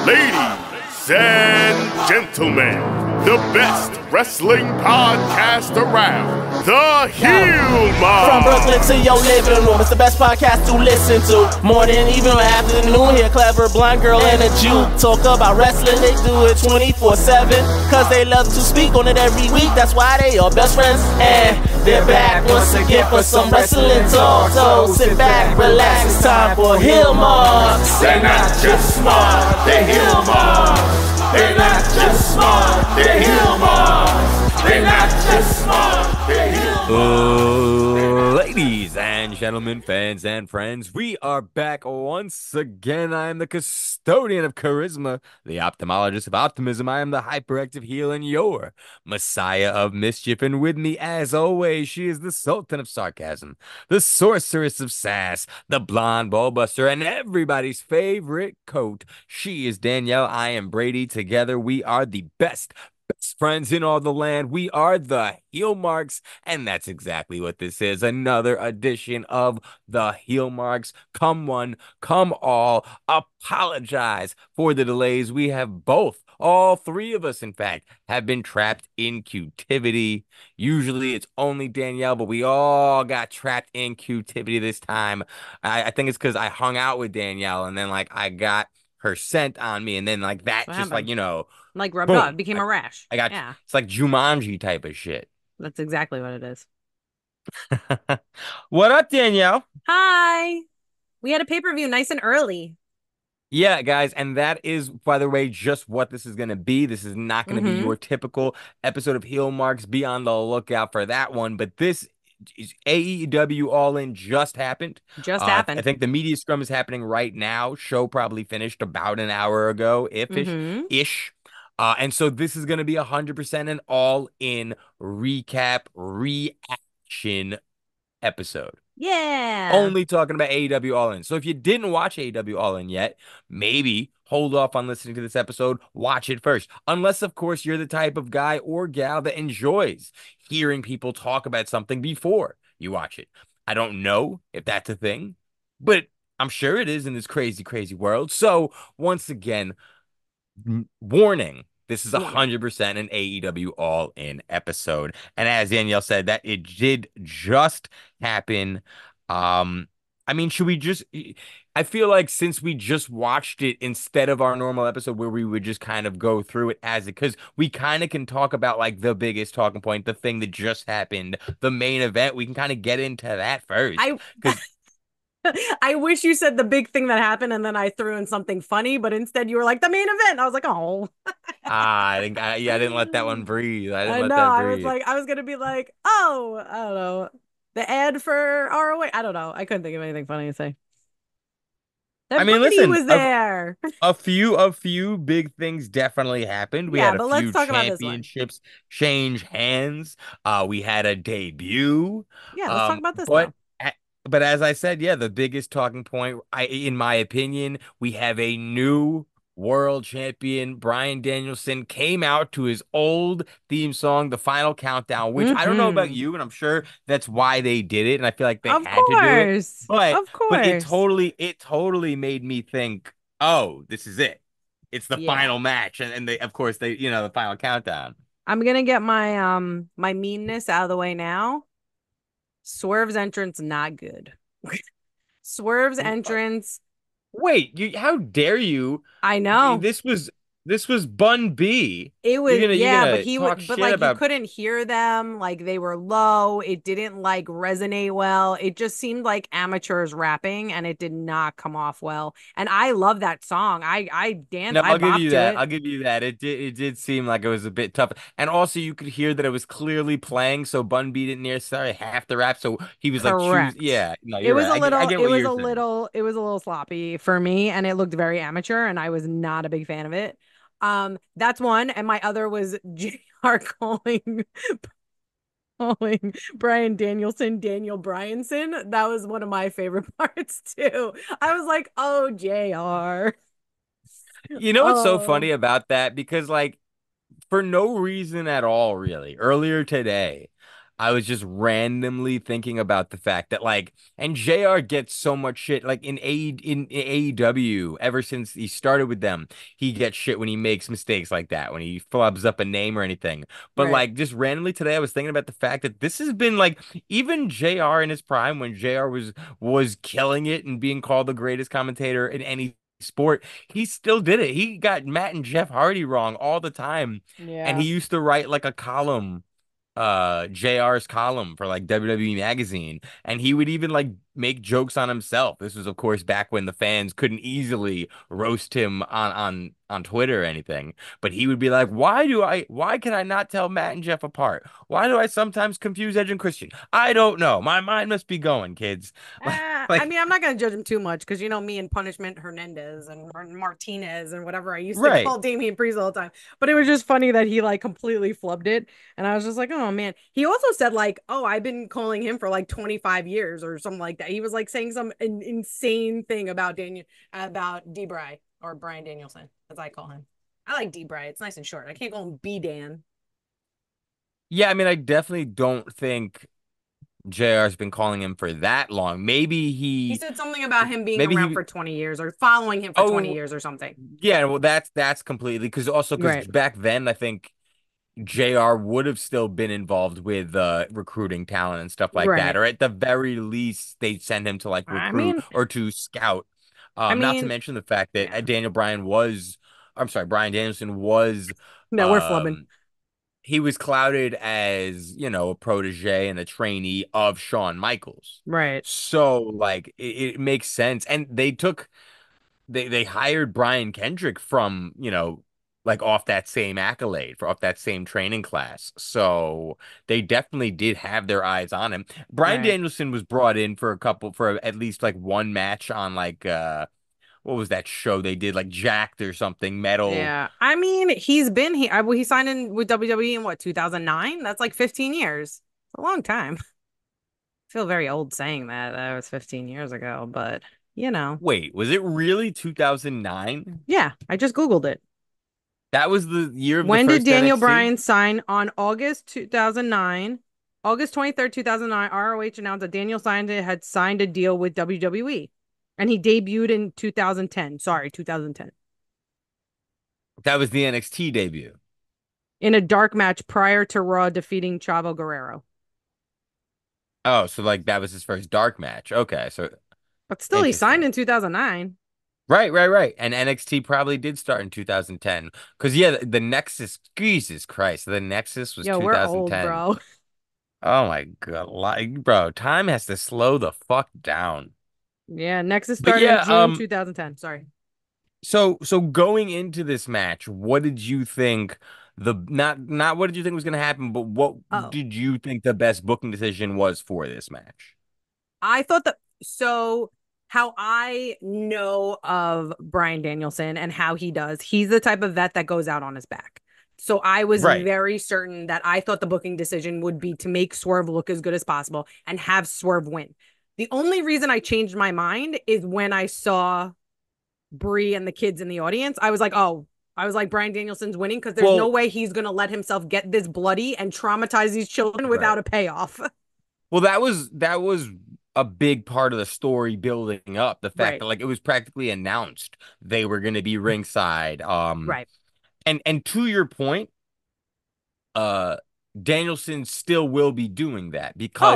Ladies and gentlemen, the best wrestling podcast around, The Heel Mob. From Brooklyn to your living room, it's the best podcast to listen to. Morning, even or afternoon, hear clever blind girl and a Jew talk about wrestling. They do it 24/7, cause they love to speak on it every week. That's why they are best friends, and they're back once again for some wrestling talk. So sit back, relax, it's time for Heel Mobs. They're not just smart, they're Heel Mobs. They're not just smart, they're Heel Mobs. They're not just smart, they're Heel Mobs. Ladies and gentlemen, fans and friends, we are back once again. I am the custodian of charisma, the ophthalmologist of optimism. I am the hyperactive heel and your messiah of mischief. And with me, as always, she is the sultan of sarcasm, the sorceress of sass, the blonde ballbuster, and everybody's favorite coat. She is Danielle. I am Brady. Together, we are the best friends in all the land. We are the Heel Marks, and that's exactly what this is. Another edition of the Heel Marks. Come one, come all. Apologize for the delays. We have all three of us, in fact, have been trapped in captivity. Usually it's only Danielle, but we all got trapped in captivity this time. I think it's because I hung out with Danielle, and then I got her scent on me, and then that What just happened? Rubbed boom. off, became a rash. Yeah. It's like Jumanji type of shit. That's exactly what it is. What up, Danielle? Hi. We had a pay-per-view nice and early. Yeah, guys, and that is, by the way, just what this is going to be. This is not going to be your typical episode of Heel Marks. Be on the lookout for that one. But this is AEW All In just happened. Happened. I think the media scrum is happening right now. Show probably finished about an hour ago, ish. And so this is going to be 100% an all-in recap reaction episode. Yeah. Only talking about AEW All In. So if you didn't watch AEW All In yet, maybe hold off on listening to this episode. Watch it first. Unless, of course, you're the type of guy or gal that enjoys hearing people talk about something before you watch it. I don't know if that's a thing, but I'm sure it is in this crazy, crazy world. So once again, warning, this is 100% an AEW All In episode. And as Danielle said, that it did just happen. I mean, should we just, I feel like since we just watched it instead of our normal episode where we would just kind of go through it as it, because we kind of can talk about the biggest talking point, the thing that just happened, the main event. We can kind of get into that first. I wish you said the big thing that happened and then I threw in something funny, but instead you were like the main event. I was like, oh. I didn't let that one breathe. I didn't let know. that breathe. I was gonna be like, oh, I don't know, the ad for ROH. I don't know. I couldn't think of anything funny to say. Listen, was there. A few big things definitely happened. We had a few championships change hands. We had a debut. Yeah, let's talk about this now. But as I said, the biggest talking point, in my opinion, we have a new world champion. Bryan Danielson came out to his old theme song, The Final Countdown, which I don't know about you, and I'm sure that's why they did it, and I feel like they had to do it. But it totally made me think, oh, this is it. It's the final match, and they, of course, the Final Countdown. I'm gonna get my my meanness out of the way now. Swerve's entrance, not good. Swerve's entrance. Wait, how dare you? I know. This was Bun B. It was, but you couldn't hear them. They were low. It didn't resonate well. It just seemed like amateurs rapping, and it did not come off well. And I love that song. I danced. No, I'll give you that. I'll give you that. It did seem like it was a bit tough. And also you could hear that it was clearly playing, so Bun B didn't necessarily half the rap. So he was correct. No, it was right. It was a little sloppy for me, and it looked very amateur, and I was not a big fan of it. That's one, and my other was JR calling Bryan Danielson Daniel Bryanson. That was one of my favorite parts too. I was like, oh, JR. You know what's so funny about that? Because for no reason at all, really, earlier today, I was just randomly thinking about the fact that like, and JR gets so much shit like in AEW ever since he started with them. He gets shit when he makes mistakes like that, when he flubs up a name or anything. But Right. like just randomly today, I was thinking about the fact that this has been like even JR in his prime when JR was killing it and being called the greatest commentator in any sport, he still did it. He got Matt and Jeff Hardy wrong all the time. And Yeah. he used to write like a column, JR's column for like WWE Magazine, and he would even like make jokes on himself. This was, of course, back when the fans couldn't easily roast him on Twitter or anything. But he would be like, why can I not tell Matt and Jeff apart? Why do I sometimes confuse Edge and Christian? I don't know. My mind must be going, kids. I Like, mean, I'm not gonna judge him too much because you know me and Punishment Hernandez and Martinez and whatever I used to right. call Damian Priest all the time. But it was just funny that he like completely flubbed it, and I was just like, oh man. He also said like, oh, I've been calling him for like 25 years or something like that. He was like saying some insane thing about D-Bry or Bryan Danielson, as I call him. I like D-Bry. It's nice and short. I can't call him B-Dan. Yeah, I mean, I definitely don't think JR's been calling him for that long. He said something about him being Maybe around he, for 20 years or following him for 20 oh, years or something. yeah, well, that's completely because Right. back then I think JR would have still been involved with recruiting talent and stuff like that, Right. or at the very least they'd send him to like I recruit mean, or to scout. I Not to mean, mention the fact that yeah. Bryan Danielson was No, we're flubbing. um he was clouded as, a protege and a trainee of Shawn Michaels. Right. So like it makes sense. And they hired Brian Kendrick from, like off that same accolade, off that same training class. So they definitely did have their eyes on him. Brian Right. Danielson was brought in for at least like one match on like what was that show they did, like Jacked or something, Metal. Yeah. I mean, he's been here. He signed in with WWE in what, 2009? That's like 15 years. It's a long time. I feel very old saying that. That was 15 years ago, but you know. Wait, was it really 2009? Yeah, I just Googled it. That was the year of the When did first Daniel NXT? Bryan sign on August 2009? August 23rd, 2009, ROH announced that Daniel had signed a deal with WWE. And he debuted in 2010. Sorry, 2010. That was the NXT debut. In a dark match prior to Raw defeating Chavo Guerrero. Oh, so like that was his first dark match. Okay, so But still, he signed interesting. in 2009. Right, right, right. And NXT probably did start in 2010. Because, yeah, the Nexus, Jesus Christ, the Nexus was Yo, we're old, 2010. bro. Oh my God. Like, bro, time has to slow the fuck down. Yeah, Nexus But started in yeah, June 2010. Sorry. so going into this match, what did you think not what did you think was gonna happen, but what Oh, did you think the best booking decision was for this match? I thought that. So, how I know of Bryan Danielson and how he does, he's the type of vet that goes out on his back. So, I was Right. very certain that I thought the booking decision would be to make Swerve look as good as possible and have Swerve win. The only reason I changed my mind is when I saw Bree and the kids in the audience. I was like, Bryan Danielson's winning because there's no Well, way he's going to let himself get this bloody and traumatize these children right. without a payoff. Well, that was a big part of the story building up. The fact Right. that like it was practically announced they were going to be ringside. Right. And to your point, uh, Danielson still will be doing that Oh, because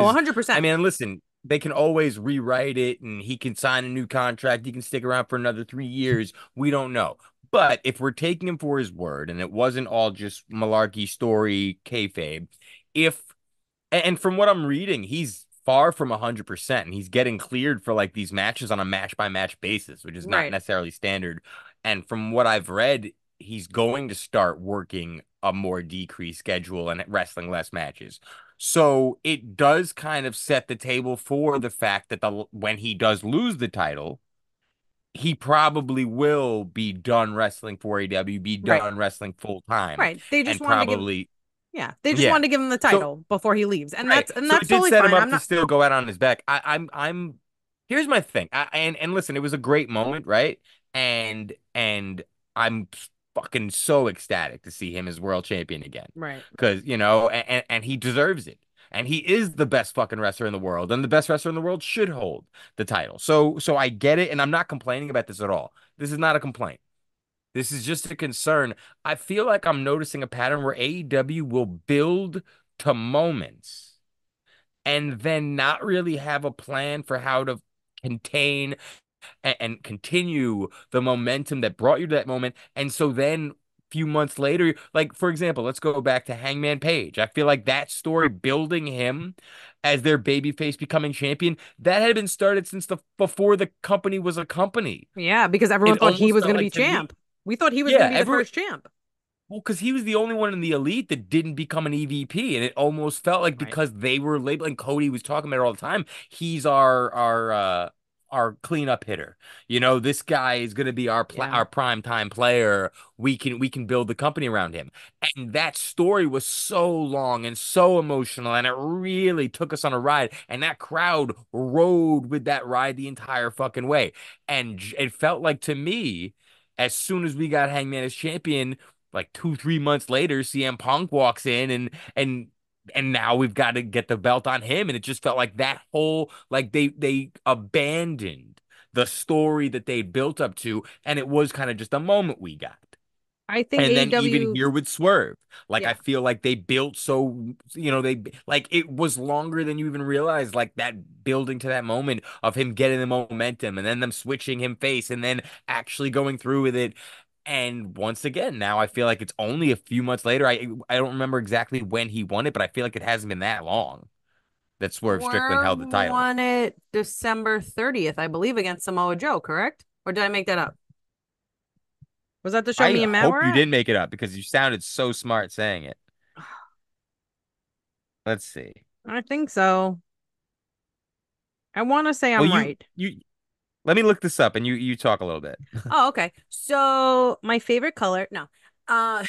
I 100%. mean, listen, they can always rewrite it, and he can sign a new contract. He can stick around for another 3 years. We don't know. But if we're taking him for his word, and it wasn't all just malarkey story kayfabe, if and from what I'm reading, he's far from 100%, and he's getting cleared for like these matches on a match by match basis, which is not Right. necessarily standard. And from what I've read, he's going to start working a more decreased schedule and wrestling less matches. So it does kind of set the table for the fact that when he does lose the title, he probably will be done wrestling for AW, be Right. done wrestling full time, Right. They just and wanted to give probably Yeah, they just yeah. wanted to give him the So title before he leaves. And right. So that's it did totally set him fine. up I'm to not still go out on his back. I'm here's my thing. And listen, it was a great moment, right? And I'm fucking so ecstatic to see him as world champion again. right. Because, and he deserves it. and he is the best fucking wrestler in the world, and the best wrestler in the world should hold the title. So I get it, and I'm not complaining about this at all. This is not a complaint. This is just a concern. I feel like I'm noticing a pattern where AEW will build to moments and then not really have a plan for how to contain and continue the momentum that brought you to that moment. And so then few months later, like for example, let's go back to Hangman Page. I feel like that story building him as their babyface becoming champion, that had been started since the before the company was a company. Yeah, because everyone It thought he almost was felt going to like be to me, champ. We thought he was going yeah, to be the first champ. well, because he was the only one in the elite that didn't become an EVP, and it almost felt like Right. because they were labeling Cody was talking about it all the time. He's our cleanup hitter. You know, this guy is going to be our prime time player. We can build the company around him, and that story was so long and so emotional, and it really took us on a ride. And that crowd rode with that ride the entire fucking way, and it felt like to me, as soon as we got Hangman as champion like 2, 3 months later, CM Punk walks in and now we've got to get the belt on him. And it just felt like that whole like they abandoned the story that they built up to, and it was kind of just a moment we got. I think And then even AEW, here with Swerve, like I yeah. feel like they built so they like it was longer than you even realized, like that building to that moment of him getting the momentum and then them switching him face and then actually going through with it. And once again, now I feel like it's only a few months later. I don't remember exactly when he won it, but I feel like it hasn't been that long that Swerve Strickland Swerve held the title. won it December 30th, I believe, against Samoa Joe, correct? Or did I make that up? Was that the show I me and Matt were hope you at? didn't make it up because you sounded so smart saying it. Let's see. I think so. I want to say Well, I'm right. you let me look this up and you talk a little bit. Oh, okay. So my favorite color, no. Uh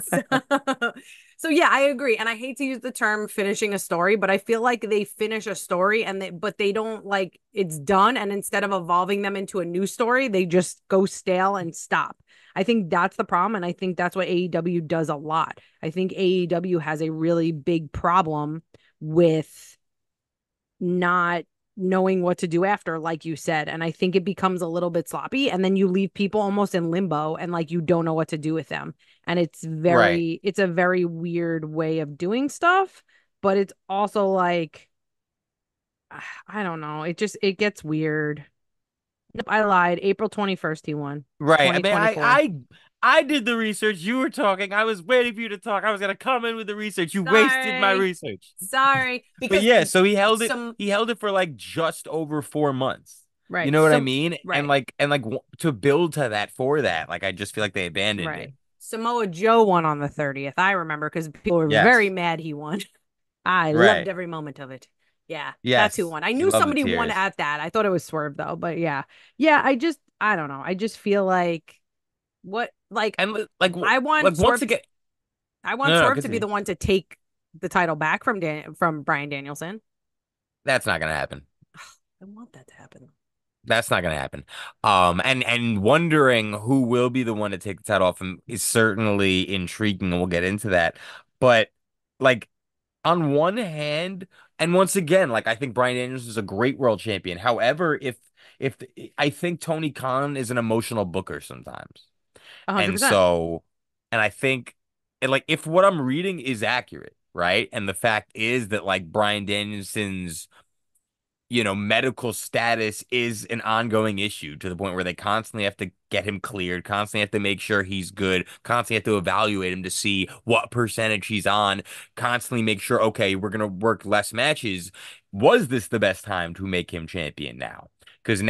so, so yeah, I agree. And I hate to use the term finishing a story, but I feel like they finish a story and they don't like it's done. And instead of evolving them into a new story, they just go stale and stop. I think that's the problem. And I think that's what AEW does a lot. I think AEW has a really big problem with not knowing what to do after, like you said. And I think it becomes a little bit sloppy. And then you leave people almost in limbo and like you don't know what to do with them. And Right. it's a very weird way of doing stuff. But it's also like, I don't know. It gets weird. Nope, I lied. April 21st, he won. Right. I mean, 2024. I did the research. You were talking. I was waiting for you to talk. I was gonna come in with the research. You wasted my Sorry. research. Sorry. But Because yeah, so he held it. some He held it for like just over 4 months. You right. know what I mean? And Right. to build to that for that, like I just feel like they abandoned it. Right. Samoa Joe won on the 30th. I remember because people were very Yes. mad he won. I loved Right. every moment of it. Yeah, that's who Yes. won. I You knew love the somebody won tears. at that. I thought it was Swerve though, but yeah. Yeah, I don't know. I just feel like what like And like I like want once Swerve again, I want no, Swerve to be continue. the one to take the title back from Bryan Danielson. That's not gonna happen. I want that to happen. That's not gonna happen. And wondering who will be the one to take the title off him is certainly intriguing, and we'll get into that. But like on one hand, and once again, like I think Bryan Danielson is a great world champion. However, if I think Tony Khan is an emotional booker sometimes, and 100%. so, and I think, and like if what I'm reading is accurate, right, and the fact is that like Bryan Danielson's medical status is an ongoing issue to the point where they constantly have to get him cleared, constantly have to make sure he's good, constantly have to evaluate him to see what percentage he's on, constantly make sure, okay, we're going to work less matches. Was this the best time to make him champion now? Because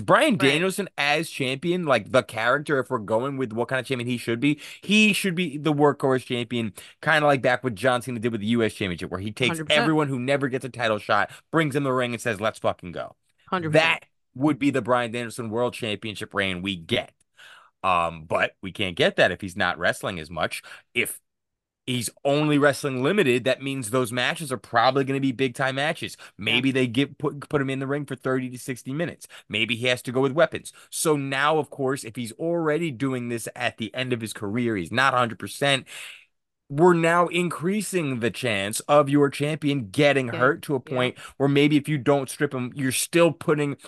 Bryan Right. Danielson as champion, like the character, if we're going with what kind of champion he should be the workhorse champion, kind of like back what John Cena did with the U.S. Championship, where he takes 100%. everyone who never gets a title shot, brings them the ring, and says, "Let's fucking go." 100%. That would be the Bryan Danielson World Championship reign we get. But we can't get that if he's not wrestling as much. If he's only wrestling limited, that means those matches are probably going to be big time matches. Yeah. Maybe they put him in the ring for 30 to 60 minutes. Maybe he has to go with weapons. So now, of course, if he's already doing this at the end of his career, he's not 100%. we're now increasing the chance of your champion getting hurt to a Yep. point where maybe if you don't strip him, you're still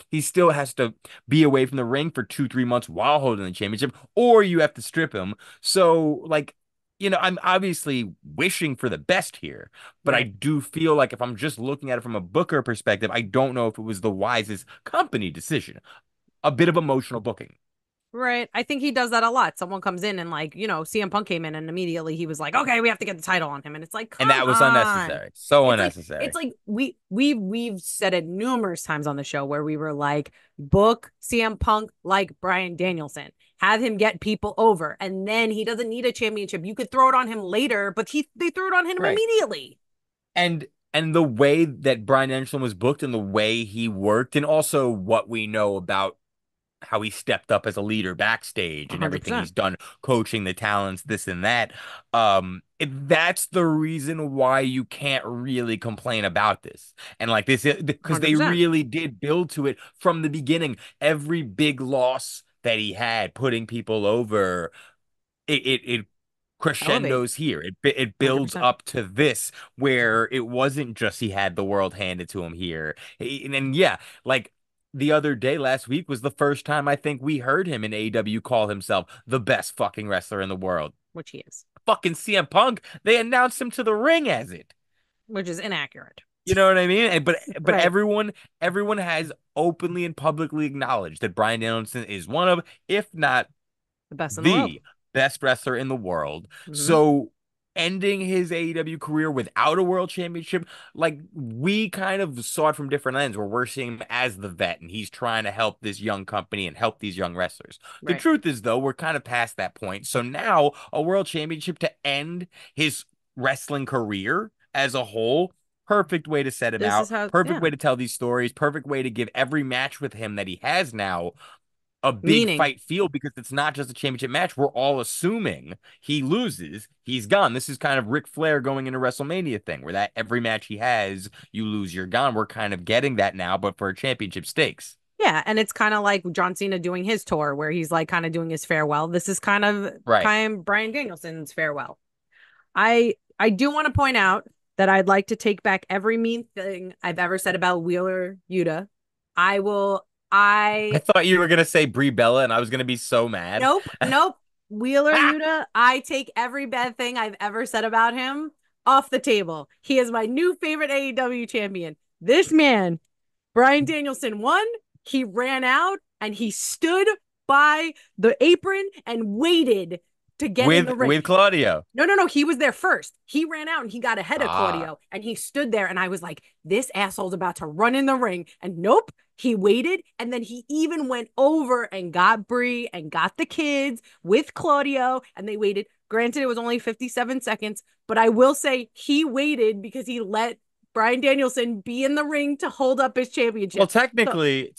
he still has to be away from the ring for 2, 3 months while holding the championship, or you have to strip him. So, like, I'm obviously wishing for the best here, but I Right. do feel like if I'm just looking at it from a booker perspective, I don't know if it was the wisest company decision. A bit of emotional booking. Right. I think he does that a lot. Someone comes in and like, CM Punk came in and immediately he was like, "Okay, we have to get the title on him." And it's like, And "Come that was on." unnecessary. So It's unnecessary. like we've said it numerous times on the show where we were like, book CM Punk like Bryan Danielson. Have him get people over and then he doesn't need a championship. You could throw it on him later, but they threw it on him Right. immediately. And the way that Bryan Danielson was booked and the way he worked, and also what we know about how he stepped up as a leader backstage and everything 100%. he's done, coaching the talents, this and that. That's the reason why you can't really complain about this. And like this, because they 100%. really did build to it from the beginning. Every big loss that he had, putting people over, it Elevate. crescendos here. It builds 100%. up to this where it wasn't just he had the world handed to him here. And yeah, like the other day last week was the first time I think we heard him in AEW call himself the best fucking wrestler in the world. Which he is. Fucking CM Punk, they announced him to the ring as it. Which is inaccurate. You know what I mean? But Right. everyone has openly and publicly acknowledged that Bryan Danielson is one of, if not The best in the world. the best wrestler in the world. Mm-hmm. So ending his AEW career without a world championship, like we kind of saw it from different ends where we're seeing him as the vet and he's trying to help this young company and help these young wrestlers. The Right. truth is, though, we're kind of past that point. So now a world championship to end his wrestling career as a whole. Perfect way to set him This is out. how, Perfect yeah. way to tell these stories. Perfect way to give every match with him that he has now a big Meaning. fight feel, because it's not just a championship match. We're all assuming he loses, he's gone. This is kind of Ric Flair going into WrestleMania thing, where that every match he has, you lose, you're gone. We're kind of getting that now, but for championship stakes. Yeah, and it's kind of like John Cena doing his tour where he's like kind of doing his farewell. This is kind of Right. Bryan Danielson's farewell. I do want to point out that I'd like to take back every mean thing I've ever said about Wheeler Yuta. I thought you were gonna say Brie Bella, and I was gonna be so mad. Nope. Wheeler Yuta, I take every bad thing I've ever said about him off the table. He is my new favorite AEW champion. This man, Bryan Danielson, won. He ran out and he stood by the apron and waited to get in the ring. With Claudio. No. He was there first. He ran out and he got ahead of Claudio and he stood there. And I was like, this asshole's about to run in the ring. And nope, he waited. And then he even went over and got Brie and got the kids with Claudio. And they waited. Granted, it was only 57 seconds. But I will say he waited because he let Bryan Danielson be in the ring to hold up his championship. Well, technically,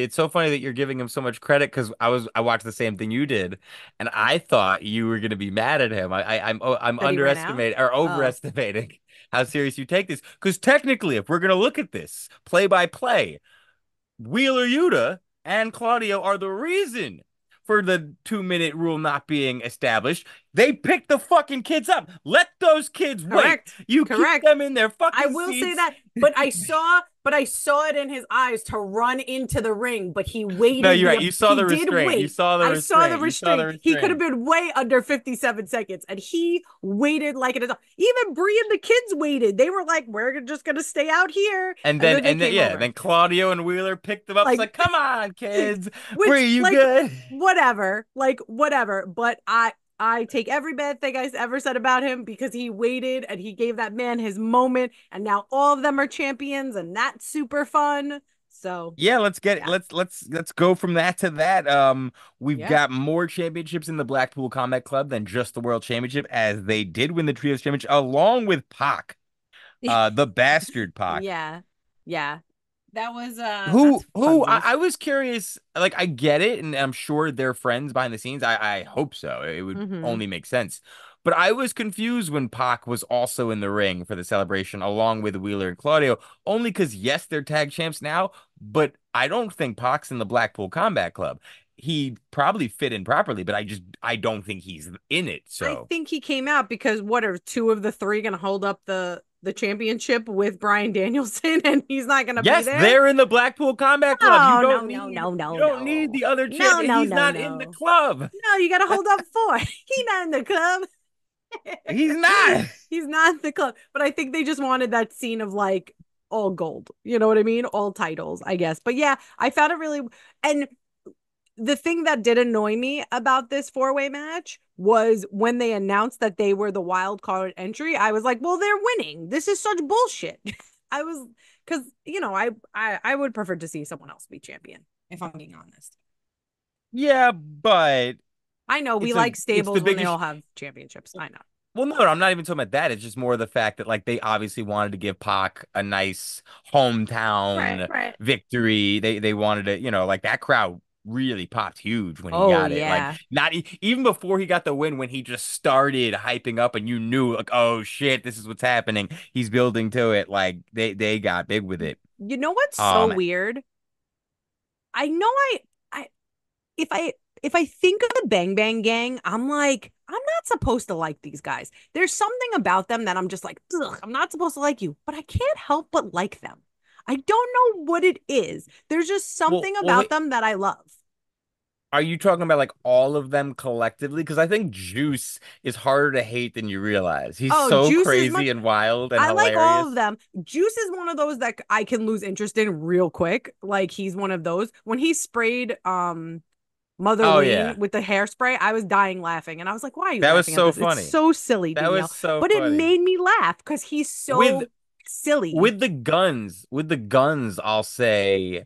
it's so funny that you're giving him so much credit, because I watched the same thing you did, and I thought you were gonna be mad at him. I'm underestimating or overestimating how serious you take this. Because technically, if we're gonna look at this play by play, Wheeler Yuta and Claudio are the reason for the 2-minute rule not being established. They picked the fucking kids up. Let those kids wait. You keep them in their fucking I will seats. say that, but I saw it in his eyes to run into the ring, but he waited. No, you're right. You saw the restraint. You saw the restraint. I saw the restraint. He could have been way under 57 seconds, and he waited like it is. Even Brie and the kids waited. They were like, "We're just gonna stay out here." And then Claudio and Wheeler picked them up. It's like, come on, kids. Brie, you good? Whatever. But I take every bad thing I ever said about him because he waited and he gave that man his moment, and now all of them are champions, and that's super fun. So yeah, let's go from that to that. We've got more championships in the Blackpool Combat Club than just the World Championship, as they did win the Trios Championship along with Pac, the bastard Pac. Yeah. That was I was curious. Like, I get it, and I'm sure they're friends behind the scenes. I hope so. It would only make sense. But I was confused when Pac was also in the ring for the celebration along with Wheeler and Claudio, only because yes, they're tag champs now, but I don't think Pac's in the Blackpool Combat Club. he probably fit in properly, but I don't think he's in it. So I think he came out because what are two of the three going to hold up the championship with Bryan Danielson, and he's not going to be yes, there? they're in the Blackpool Combat Club. You don't need the other champion. He's not in the club. No, you got to hold up four. He's not in the club. He's not. He's not in the club. But I think they just wanted that scene of like all gold. You know what I mean? All titles, I guess. But yeah, I found it really. And the thing that did annoy me about this four-way match was when they announced that they were the wild card entry. I was like, well, they're winning. This is such bullshit. I was, because, you know, I would prefer to see someone else be champion, if I'm being honest. Yeah, but I know we like stables when they all have championships. I know. Well, no, I'm not even talking about that. It's just more of the fact that, like, they obviously wanted to give Pac a nice hometown victory. They wanted to, you know, like, that crowd really popped huge when he got it. Like, not even before he got the win, when he just started hyping up and you knew, like, oh shit, this is what's happening. He's building to it. Like, they got big with it. You know what's so weird? I know if I think of the Bang Bang Gang, I'm like, I'm not supposed to like these guys. There's something about them that I'm just like, ugh, I'm not supposed to like you, but I can't help but like them. I don't know what it is. There's just something about them that I love. Are you talking about like all of them collectively? Because I think Juice is harder to hate than you realize. He's so Juice crazy and wild and hilarious. I like all of them. Juice is one of those that I can lose interest in real quick. Like he's one of those. When he sprayed Mother Lean with the hairspray, I was dying laughing, and I was like, "Why are you?" That was laughing so at this? funny. It's so silly, Danielle. That was so but funny. It made me laugh because he's so silly. With the guns, I'll say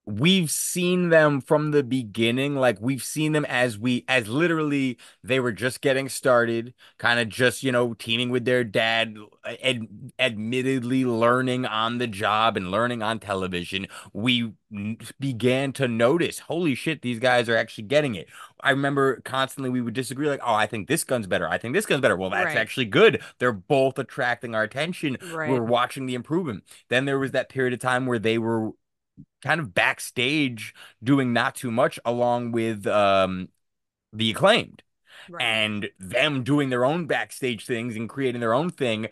we've seen them from the beginning. Like, we've seen them as literally they were just getting started, kind of just, you know, teaming with their dad, admittedly learning on the job and learning on television. We began to notice, holy shit, these guys are actually getting it. I remember constantly we would disagree, like, oh, I think this gun's better. I think this gun's better. Well, that's actually good. They're both attracting our attention. We're watching the improvement. Then there was that period of time where they were kind of backstage doing not too much along with the Acclaimed and them doing their own backstage things and creating their own thing.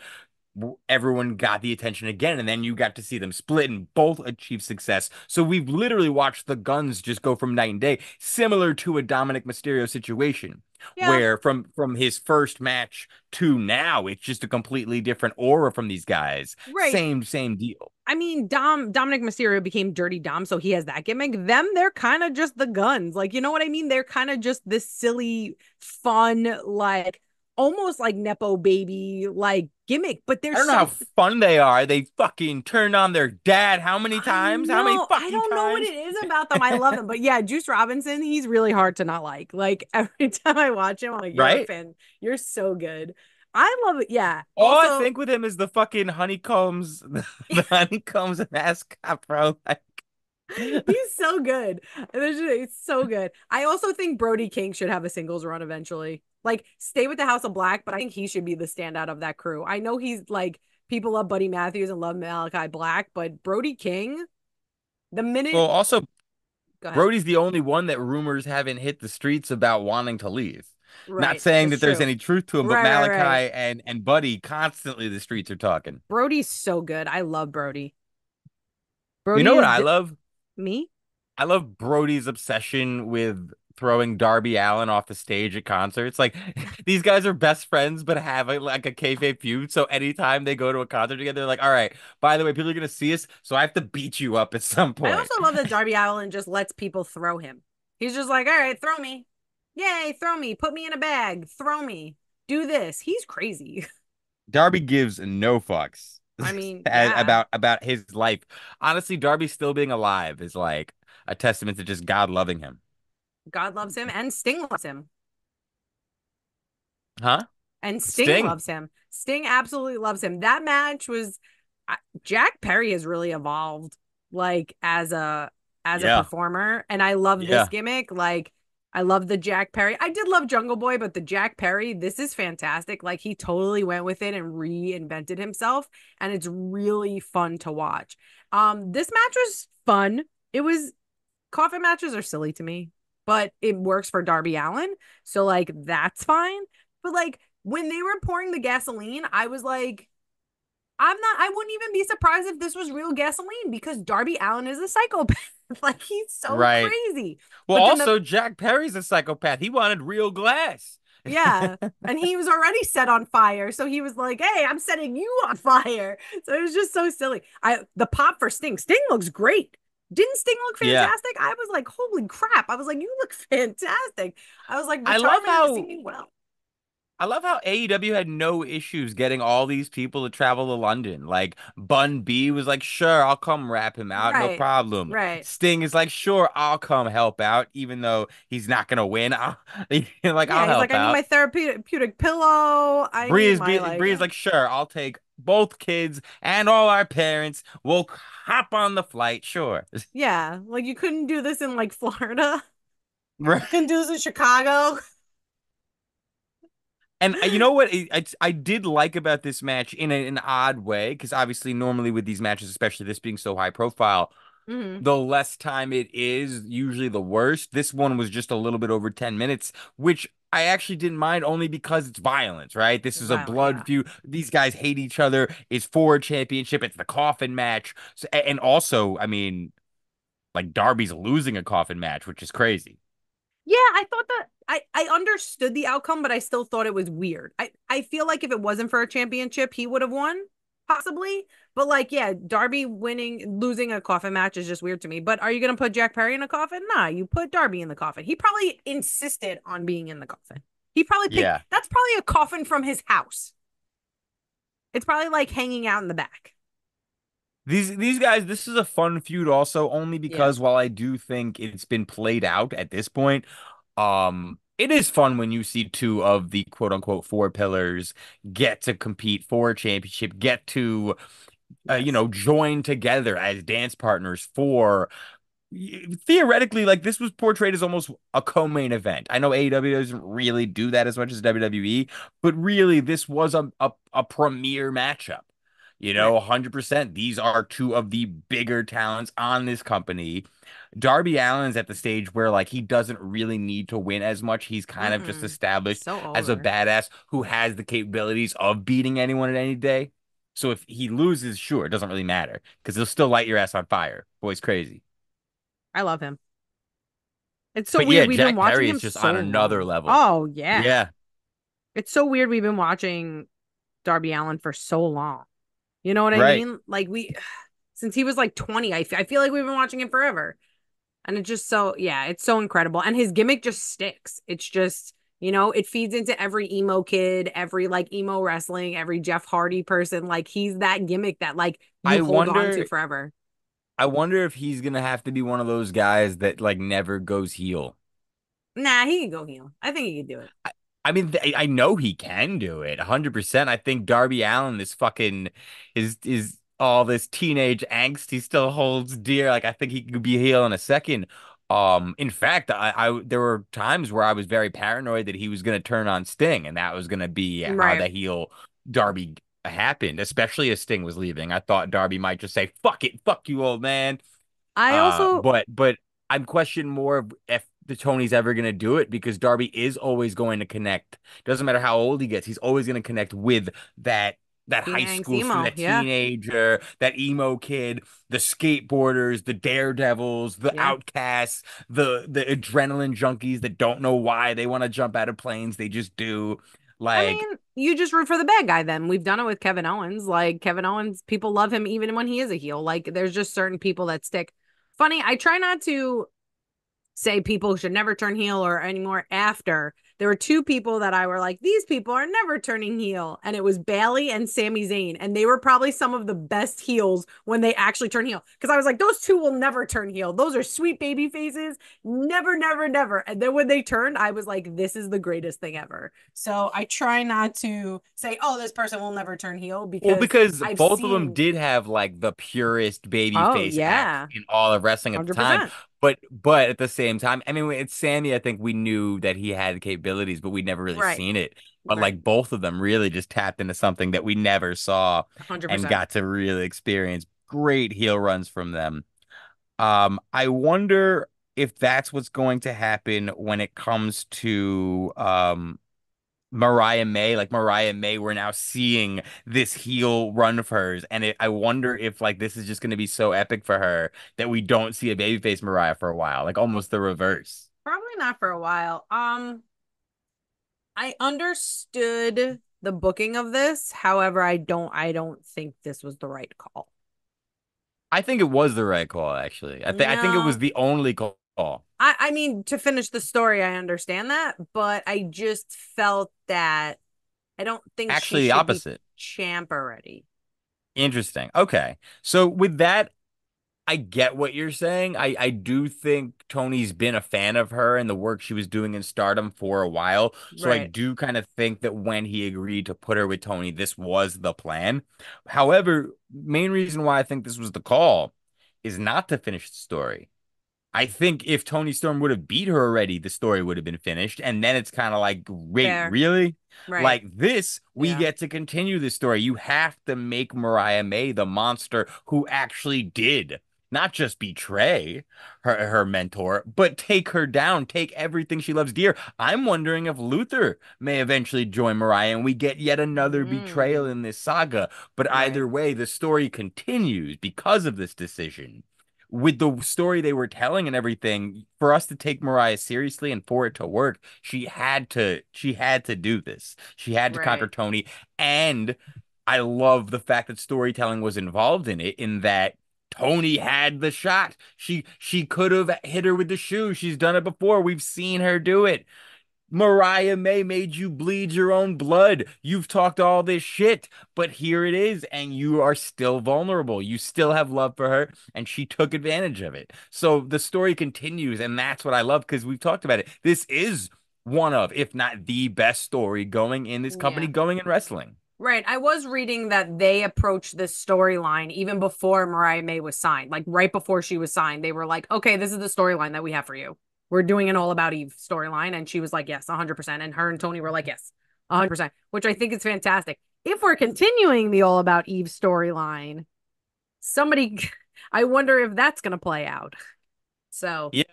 Everyone got the attention again, and then you got to see them split and both achieve success. So we've literally watched the guns just go from night and day, similar to a Dominic Mysterio situation, where from his first match to now, it's just a completely different aura from these guys. Same deal. I mean, Dominic Mysterio became Dirty Dom, so he has that gimmick. Them, they're kind of just the guns. Like, you know what I mean? They're kind of just this silly, fun, like, almost like Nepo baby, like, gimmick. But there's I don't know how fun they are. They fucking turned on their dad how many times? How many fucking times? I don't know what it is about them. I love them. But yeah, Juice Robinson, he's really hard to not like. Like, every time I watch him, I'm like, you're a fan. You're so good. I love it. Yeah. All I think with him is the fucking honeycombs, the honeycombs mascot, bro. Like, he's so good. It's so good. I also think Brody King should have a singles run eventually. Like, stay with the House of Black, but I think he should be the standout of that crew. I know he's like, people love Buddy Matthews and love Malachi Black, but Brody King, the minute. Well, also, Brody's the only one that rumors haven't hit the streets about wanting to leave. Not saying that there's any truth to him, but Malachi and Buddy, constantly the streets are talking. Brody's so good. I love Brody. You know what I love? Me? I love Brody's obsession with throwing Darby Allin off the stage at concerts. Like, these guys are best friends, but have like a kayfabe feud. So anytime they go to a concert together, they're like, all right, by the way, people are going to see us, so I have to beat you up at some point. I also love that Darby Allin just lets people throw him. He's just like, all right, throw me. Yay, throw me. Put me in a bag. Throw me. Do this. He's crazy. Darby gives no fucks. I mean, about his life. Honestly, Darby still being alive is like a testament to just God loving him. God loves him, and Sting loves him. Huh? And Sting loves him. Sting absolutely loves him. That match was Jack Perry has really evolved, like, as a performer, and I love this gimmick. Like, I love the Jack Perry. I did love Jungle Boy, but the Jack Perry, this is fantastic. Like, he totally went with it and reinvented himself, and it's really fun to watch. This match was fun. It was coffin matches are silly to me, but it works for Darby Allin. So like that's fine. But like when they were pouring the gasoline, I was like, I wouldn't even be surprised if this was real gasoline because Darby Allin is a psychopath. Like he's so Right. crazy. Well, But then also Jack Perry's a psychopath. He wanted real glass. yeah. And he was already set on fire. So he was like, hey, I'm setting you on fire. So it was just so silly. The pop for Sting. Sting looks great. Didn't Sting look Yeah. fantastic? I was like, holy crap. I was like, you look fantastic. I was like, I love retirement is how singing well. I love how AEW had no issues getting all these people to travel to London. Like Bun B was like, "Sure, I'll come rap him out, no Right. problem." Right. Sting is like, "Sure, I'll come help out, even though he's not gonna win. Yeah, I'll he's like, help I need out." my therapeutic pillow. I need my like, Bree's yeah. like, "Sure, I'll take both kids and all our parents. We'll hop on the flight, sure." Yeah, like you couldn't do this in like Florida. Right. Couldn't do this in Chicago. And you know what I did like about this match in an odd way, because obviously normally with these matches, especially this being so high profile, Hmm. the less time it is, usually the worse. This one was just a little bit over 10 minutes, which I actually didn't mind only because it's violence, right? This It's is a violent, blood yeah. feud. These guys hate each other. It's for a championship. It's the coffin match. So, and also, I mean, like Darby's losing a coffin match, which is crazy. Yeah, I thought that I understood the outcome, but I still thought it was weird. I feel like if it wasn't for a championship, he would have won, possibly. But like, yeah, Darby losing a coffin match is just weird to me. But are you gonna put Jack Perry in a coffin? Nah, you put Darby in the coffin. He probably insisted on being in the coffin. He probably picked Yeah. that's probably a coffin from his house. It's probably like hanging out in the back. These guys, this is a fun feud also, only Yeah. because while I do think it's been played out at this point, it is fun when you see two of the quote unquote four pillars get to compete for a championship, get to Yes. join together as dance partners for theoretically, like this was portrayed as almost a co-main event. I know AEW doesn't really do that as much as WWE, but really this was a premier matchup. Right. 100%. These are two of the bigger talents on this company. Darby Allin's at the stage where like he doesn't really need to win as much. He's kind of just Mm-mm. established So as a over. badass who has the capabilities of beating anyone at any day. So if he loses, sure, it doesn't really matter because he'll still light your ass on fire. Boy's crazy. I love him. It's so But weird. yeah, We've been Jack watching Perry him is just so on another long. level. Oh, yeah. Yeah, It's so weird we've been watching Darby Allin for so long. You know what I right. mean? Like since he was like 20, I feel like we've been watching him forever. And it's just so, yeah, it's so incredible. And his gimmick just sticks. It's just, it feeds into every emo kid, every like emo wrestling, every Jeff Hardy person. Like he's that gimmick that like you I hold on to wonder forever. I wonder if he's gonna have to be one of those guys that like never goes heel. Nah, he can go heel. I think he can do it. I mean, I know he can do it 100%. I think Darby Allin is fucking is all this teenage angst he still holds dear. Like I think he could be heel in a second. In fact, I there were times where I was very paranoid that he was gonna turn on Sting, and that was gonna be how Right. the heel Darby happened, especially as Sting was leaving. I thought Darby might just say, "Fuck it, fuck you, old man." I also, But I'm questioning more of if the Tony's ever gonna do it because Darby is always going to connect. Doesn't matter how old he gets, he's always gonna connect with that Teen high Angst school emo. student, that Yeah. teenager, that emo kid, the skateboarders, the daredevils, the Yeah. outcasts, the adrenaline junkies that don't know why they want to jump out of planes. They just do. I Like, mean, you just root for the bad guy then. We've done it with Kevin Owens. Like Kevin Owens, people love him even when he is a heel. Like there's just certain people that stick. Funny, I try not to say people should never turn heel or anymore after. There were two people that I were like, these people are never turning heel. And it was Bailey and Sami Zayn. And they were probably some of the best heels when they actually turn heel. Because I was like, those two will never turn heel. Those are sweet baby faces. Never, never, never. And then when they turned, I was like, this is the greatest thing ever. So I try not to say, oh, this person will never turn heel well, because because I've both of them seen, did have like the purest baby oh, face act yeah, in all of wrestling at the time. 100%. But at the same time, I mean, it's Sammy. I think we knew that he had capabilities, but we'd never really Right. seen it. But Right. like both of them really just tapped into something that we never saw and 100%. got to really experience great heel runs from them. I wonder. if that's what's going to happen when it comes to Mariah May. Like Mariah May, we're now seeing this heel run of hers, and I wonder if like this is just going to be so epic for her that we don't see a babyface Mariah for a while, like almost the reverse. Probably not for a while. I understood the booking of this. However, I don't think this was the right call. I think it was the right call, actually. I think it was No. the only call. I mean, to finish the story, I understand that, but I just felt that I don't think she Actually, the should be opposite. champ already. Interesting. Okay. So with that, I get what you're saying. I do think Tony's been a fan of her and the work she was doing in Stardom for a while. So I Right. do kind of think that when he agreed to put her with Tony, this was the plan. However, main reason why I think this was the call is not to finish the story. I think if Tony Storm would have beat her already, the story would have been finished. And then it's kind of like, wait, Fair. really? Right. Like this, we Yeah. get to continue the story. You have to make Mariah May the monster who actually did not just betray her mentor, but take her down, take everything she loves dear. I'm wondering if Luther may eventually join Mariah and we get yet another betrayal Mm. in this saga. But Right. either way, the story continues because of this decision with the story they were telling and everything, for us to take Mariah seriously and for it to work, she had to do this. She had to conquer Right. Tony. And I love the fact that storytelling was involved in it, in that Tony had the shot. She could have hit her with the shoe. She's done it before. We've seen her do it. Mariah May made you bleed your own blood. You've talked all this shit, but here it is, and you are still vulnerable. You still have love for her, and she took advantage of it. So the story continues, and that's what I love because we've talked about it. This is one of, if not the best story going in this company, Yeah. going in wrestling. Right. I was reading that they approached this storyline even before Mariah May was signed. Like right before she was signed, they were like, okay, this is the storyline that we have for you. We're doing an All About Eve storyline. And she was like, yes, 100%. And her and Tony were like, yes, 100%, which I think is fantastic. If we're continuing the All About Eve storyline, somebody, I wonder if that's going to play out. So, Yeah.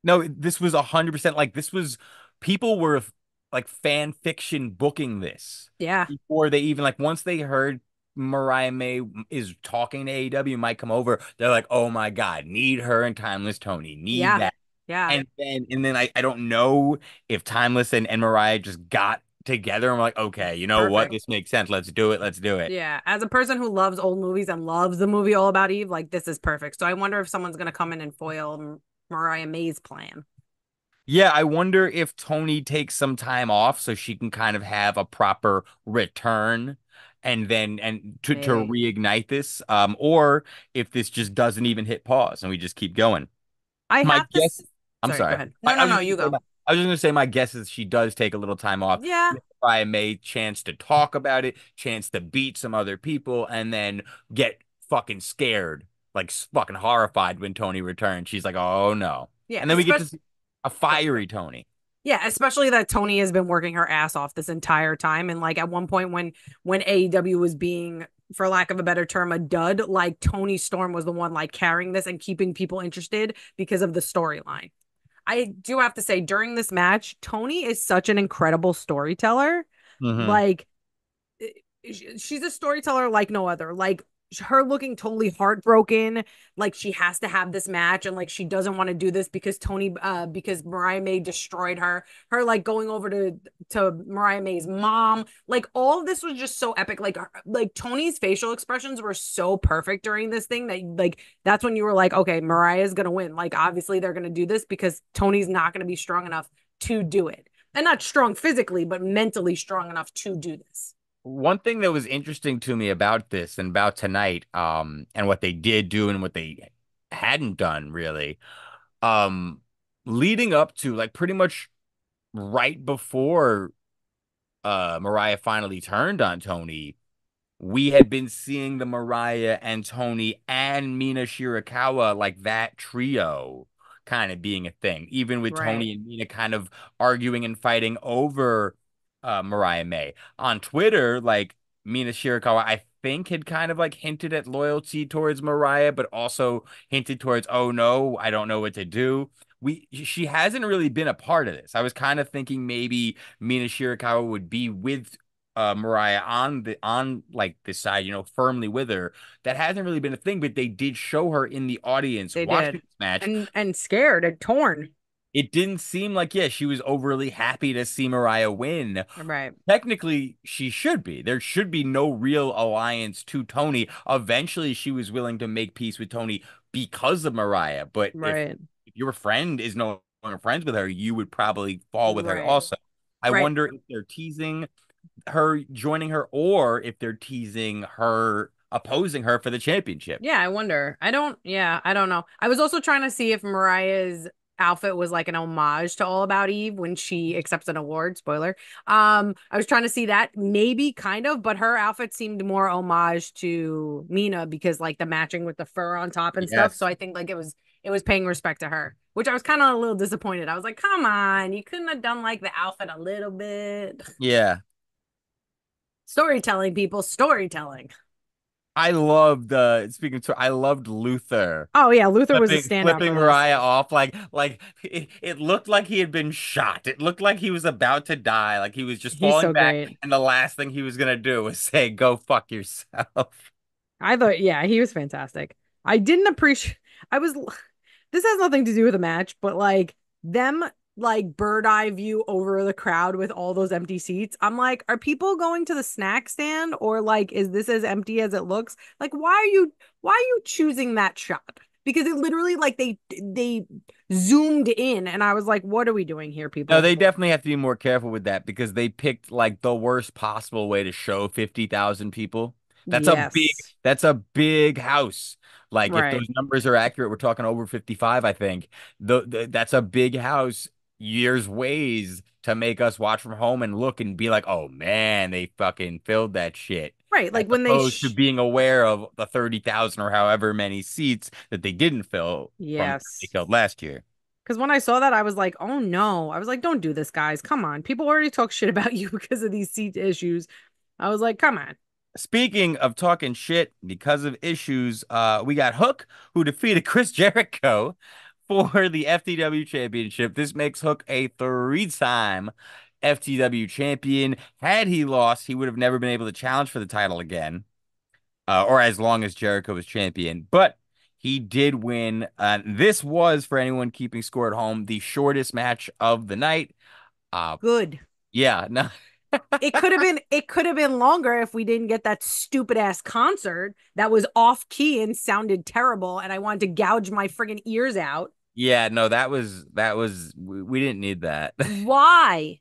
No, this was 100% like this was people were like fan fiction booking this yeah. before they even like once they heard Mariah May is talking to AEW might come over, they're like, oh my God, need her and Timeless Tony, need Yeah. that. Yeah. And then I don't know if Timeless and Mariah just got together and were like, okay, you know what? Perfect. This makes sense. Let's do it. Let's do it. Yeah, as a person who loves old movies and loves the movie All About Eve, like this is perfect. So I wonder if someone's gonna come in and foil Mariah May's plan. Yeah, I wonder if Tony takes some time off so she can kind of have a proper return and then and to Maybe. reignite this, or if this just doesn't even hit pause and we just keep going. I My have to. guess, I'm Sorry, go sorry. ahead. I, No, I no, was no, just you gonna say go. I was just gonna say my guess is she does take a little time off. Yeah, Give Brian May chance to talk about it, chance to beat some other people, and then get fucking scared, like fucking horrified when Tony returns. She's like, oh no. yeah, And then we get to especially. see a fiery Tony. Yeah, especially that Tony has been working her ass off this entire time, and like at one point when AEW was being, for lack of a better term, a dud, like Tony Storm was the one like carrying this and keeping people interested because of the storyline. I do have to say, during this match, Tony is such an incredible storyteller. Hmm. Like, she's a storyteller like no other. Like, her looking totally heartbroken, like she has to have this match, and like she doesn't want to do this because because Mariah May destroyed her. Her like going over to Mariah May's mom, like all of this was just so epic. Like Tony's facial expressions were so perfect during this thing that like that's when you were like, okay, Mariah's gonna win. Like obviously they're gonna do this because Tony's not gonna be strong enough to do it, and not strong physically, but mentally strong enough to do this. One thing that was interesting to me about this and about tonight, and what they did do and what they hadn't done really, um, leading up to like pretty much right before Mariah finally turned on Tony, we had been seeing the Mariah and Tony and Mina Shirakawa, like that trio kind of being a thing, even with Right. Tony and Mina kind of arguing and fighting over Mariah May. On Twitter, like Mina Shirakawa, I think had kind of like hinted at loyalty towards Mariah, but also hinted towards, oh no, I don't know what to do. she hasn't really been a part of this. I was kind of thinking maybe Mina Shirakawa would be with Mariah on like this side, firmly with her. That hasn't really been a thing, but they did show her in the audience They watching did. this match. And scared and torn. It didn't seem like, yeah, she was overly happy to see Mariah win. Right. Technically, she should be. There should be no real alliance to Tony. Eventually, she was willing to make peace with Tony because of Mariah. But Right. if your friend is no longer friends with her, you would probably fall with her Right. also. I Right. wonder if they're teasing her joining her or if they're teasing her opposing her for the championship. Yeah, I wonder. I don't know. I was also trying to see if Mariah's outfit was like an homage to All About Eve when she accepts an award. Spoiler. I was trying to see that maybe kind of, but her outfit seemed more homage to Mina because like the matching with the fur on top and stuff. So Yes. I think like it was paying respect to her, which I was kind of a little disappointed. I was like, come on, you couldn't have done like the outfit a little bit. Yeah. Storytelling, people, storytelling. I loved I loved Luther Oh yeah, Luther was a standout flipping for this. Mariah off like it looked like he had been shot. It looked like he was about to die, like he was just He's falling so back, great. and the last thing he was gonna do was say, "Go fuck yourself." I thought, yeah, he was fantastic. I didn't appreciate, I was, this has nothing to do with the match, but like them, like bird eye view over the crowd with all those empty seats. I'm like, are people going to the snack stand or like, is this as empty as it looks? Like, why are you choosing that shot? Because it literally like they zoomed in and I was like, what are we doing here, No, people? they definitely have to be more careful with that because they picked like the worst possible way to show 50,000 people. Yes. That's a big house. Like if Right. those numbers are accurate, we're talking over 55, I think. That's a big house. Years ways to make us watch from home and look and be like, "Oh man, they fucking filled that shit." Right. As Like when they opposed to being aware of the 30,000 or however many seats that they didn't fill from they yes. filled last year. Because when I saw that, I was like, oh no. I was like, don't do this, guys. Come on. People already talk shit about you because of these seat issues. I was like, come on. Speaking of talking shit because of issues, we got Hook who defeated Chris Jericho for the FTW championship. This makes Hook a three-time FTW champion. Had he lost, he would have never been able to challenge for the title again, or as long as Jericho was champion. But he did win. This was, for anyone keeping score at home, the shortest match of the night. Uh, Good. yeah, no, It could have been longer if we didn't get that stupid ass concert that was off key and sounded terrible and I wanted to gouge my friggin' ears out. yeah, no, we didn't need that. Why?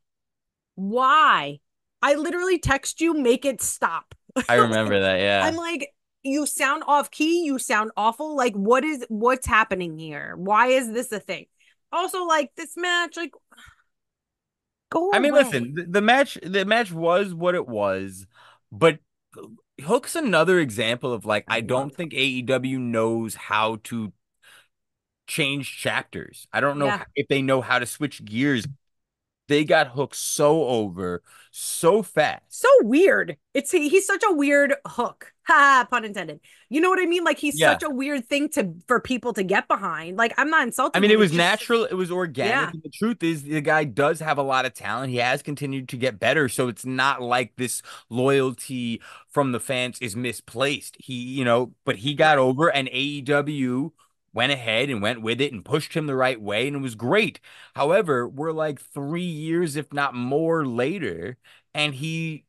Why? I literally text you, make it stop. I remember that, I'm yeah. like, you sound off key, you sound awful. Like, what's happening here? Why is this a thing? Also, like this match, like go I mean, listen, away. the match was what it was, but Hook's another example of like I I love don't think AEW knows how to change chapters. I don't know Yeah. if they know how to switch gears. They got Hook so over so fast. So weird. He's such a weird hook. Ha, pun intended. You know what I mean? Like he's Yeah. such a weird thing for people to get behind. Like I'm not I insulting mean, him. it It's was just natural, it was yeah. organic, and the truth is the guy does have a lot of talent. He has continued to get better, so it's not like this loyalty from the fans is misplaced. But he got Right. over and AEW went ahead and went with it and pushed him the right way, and it was great. However, we're like 3 years, if not more, later, and he's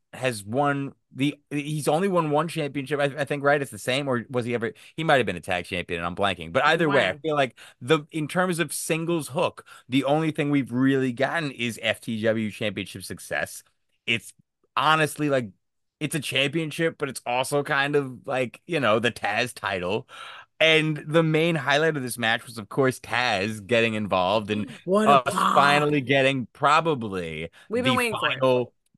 only won one championship, I think, right? It's the same, or was he ever? He might have been a tag champion, and I'm blanking. But either way, I When? feel like the in terms of singles Hook, the only thing we've really gotten is FTW championship success. It's honestly like it's a championship, but it's also kind of like, the Taz title. And the main highlight of this match was, of course, Taz getting involved and What a us pop. finally getting probably We've been waiting for it.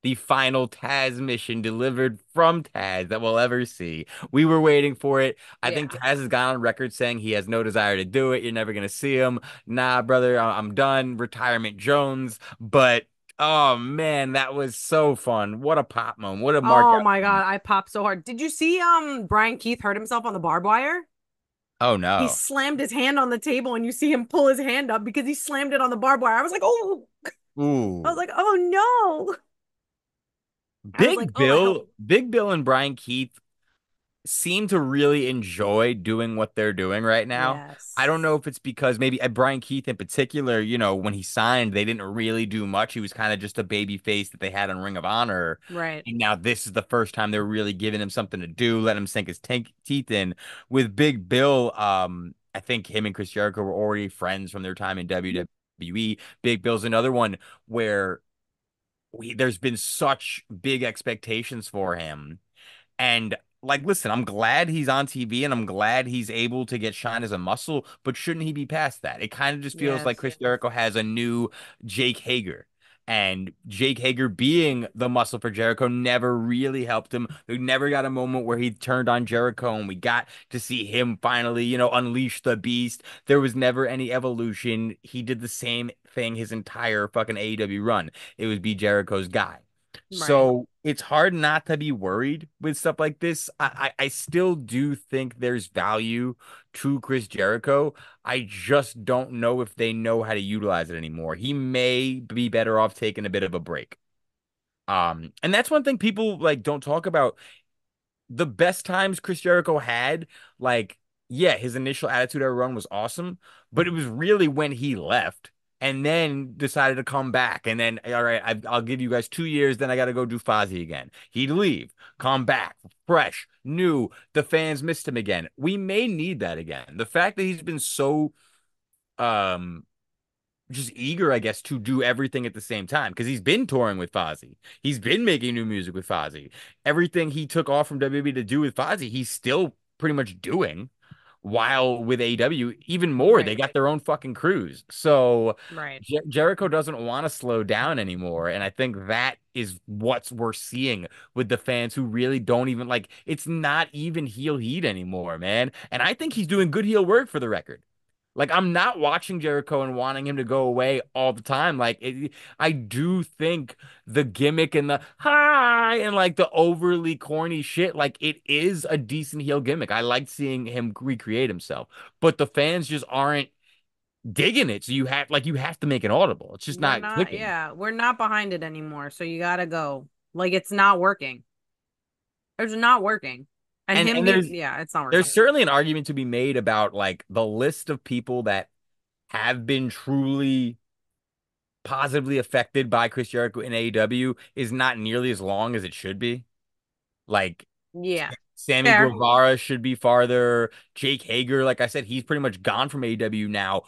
the final Taz mission delivered from Taz that we'll ever see. We were waiting for it. I think Yeah. Taz has gone on record saying he has no desire to do it. You're never gonna see him. Nah, brother, I'm done. Retirement Jones. But oh man, that was so fun. What a pop moment. What a mark Oh out my moment. God, I popped so hard. Did you see Brian Keith hurt himself on the barbed wire? Oh He no. slammed his hand on the table, and you see him pull his hand up because he slammed it on the barbed wire. I was like, oh, I was Ooh. like, oh no. I was like, oh, I hope. Big Bill and Brian Keith seem to really enjoy doing what they're doing right now. I don't know Yes. if it's because maybe Brian Keith in particular, when he signed, they didn't really do much. He was kind of just a baby face that they had on Ring of Honor. Right. And now this is the first time they're really giving him something to do, let him sink his teeth in. With Big Bill, I think him and Chris Jericho were already friends from their time in WWE. Big Bill's another one where there's been such big expectations for him. And like, listen, I'm glad he's on TV and I'm glad he's able to get shine as a muscle, but shouldn't he be past that? It kind of just feels like Yes. Chris Jericho has a new Jake Hager. And Jake Hager being the muscle for Jericho never really helped him. We never got a moment where he turned on Jericho and we got to see him finally, unleash the beast. There was never any evolution. He did the same thing his entire fucking AEW run. It was be Jericho's guy. Right. So it's hard not to be worried with stuff like this. I still do think there's value to Chris Jericho. I just don't know if they know how to utilize it anymore. He may be better off taking a bit of a break. And that's one thing people like don't talk about the best times Chris Jericho had, like, yeah, his initial Attitude Era run was awesome, but it was really when he left and then decided to come back. And then, all right, I'll give you guys 2 years, then I got to go do Fozzy again. He'd leave, come back, fresh, new. The fans missed him again. We may need that again. The fact that he's been so um just eager, I guess, to do everything at the same time because he's been touring with Fozzy. He's been making new music with Fozzy. Everything he took off from WWE to do with Fozzy, he's still pretty much doing. While with AEW, even more, they Right. got their own fucking crews. So Right. Jericho doesn't want to slow down anymore. And I think that is what we're seeing with the fans who really don't even like it's not even heel heat anymore, man. And I think he's doing good heel work for the record. Like I'm not watching Jericho and wanting him to go away all the time. I do think the gimmick and the hi and like the overly corny shit, like it is a decent heel gimmick. I like seeing him recreate himself, but the fans just aren't digging it. So you have to make it audible. It's just We're not not, clicking. yeah, we're not behind it anymore. So you gotta go. Like it's not working. It's not working. And And him and being, yeah, it's not working. there's certainly an argument to be made about like the list of people that have been truly positively affected by Chris Jericho in AEW is not nearly as long as it should be. Like Yeah. Sammy Fair. Guevara should be farther. Jake Hager, like I said, he's pretty much gone from AEW now.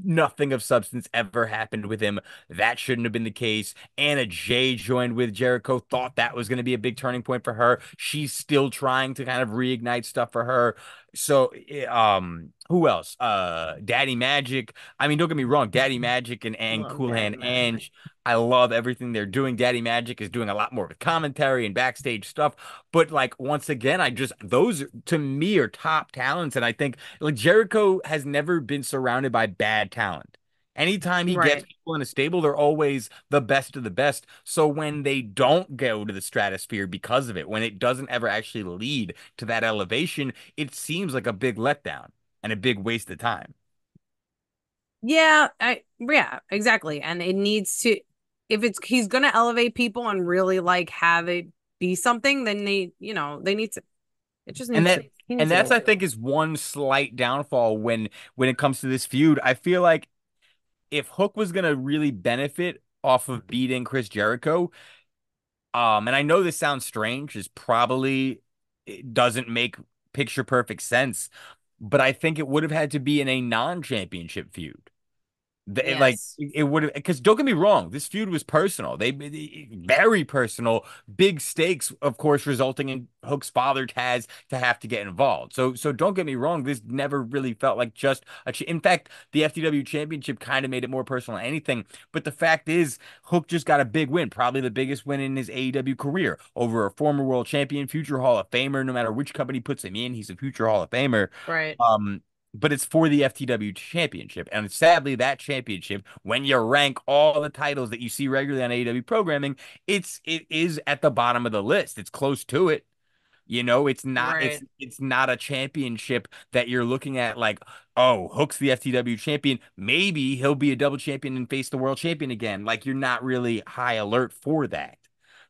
Nothing of substance ever happened with him. That shouldn't have been the case. Anna Jay joined with Jericho, thought that was going to be a big turning point for her. She's still trying to kind of reignite stuff for her. So, who else? Daddy Magic. I mean, don't get me wrong, Daddy Magic and Love Cool Daddy Hand Magic. Ange. I love everything they're doing. Daddy Magic is doing a lot more with commentary and backstage stuff. But like once again, those to me are top talents. And I think like Jericho has never been surrounded by bad talent. Anytime he gets Right. people in a stable, they're always the best of the best. So when they don't go to the stratosphere because of it, when it doesn't ever actually lead to that elevation, it seems like a big letdown and a big waste of time. Yeah, exactly. And it needs to if it's he's gonna elevate people and really like have it be something, then they need to it just And needs to that he and needs to that's go. I think is one slight downfall when it comes to this feud. I feel like if Hook was gonna really benefit off of beating Chris Jericho, and I know this sounds strange, it doesn't make picture perfect sense, but I think it would have had to be in a non-championship feud. Yes. It would have because don't get me wrong, this feud was personal. Very personal, big stakes, of course, resulting in Hook's father Taz to have to get involved. So don't get me wrong, this never really felt like just in fact, the FTW championship kind of made it more personal than anything. But the fact is, Hook just got a big win, probably the biggest win in his AEW career over a former world champion, future Hall of Famer. No matter which company puts him in, he's a future Hall of Famer. Right. But it's for the FTW championship. And sadly, that championship, when you rank all the titles that you see regularly on AEW programming, it is at the bottom of the list. It's close to it. You know, it's not Right. it's not a championship that you're looking at like, oh, Hook's the FTW champion. Maybe he'll be a double champion and face the world champion again. Like you're not really high alert for that.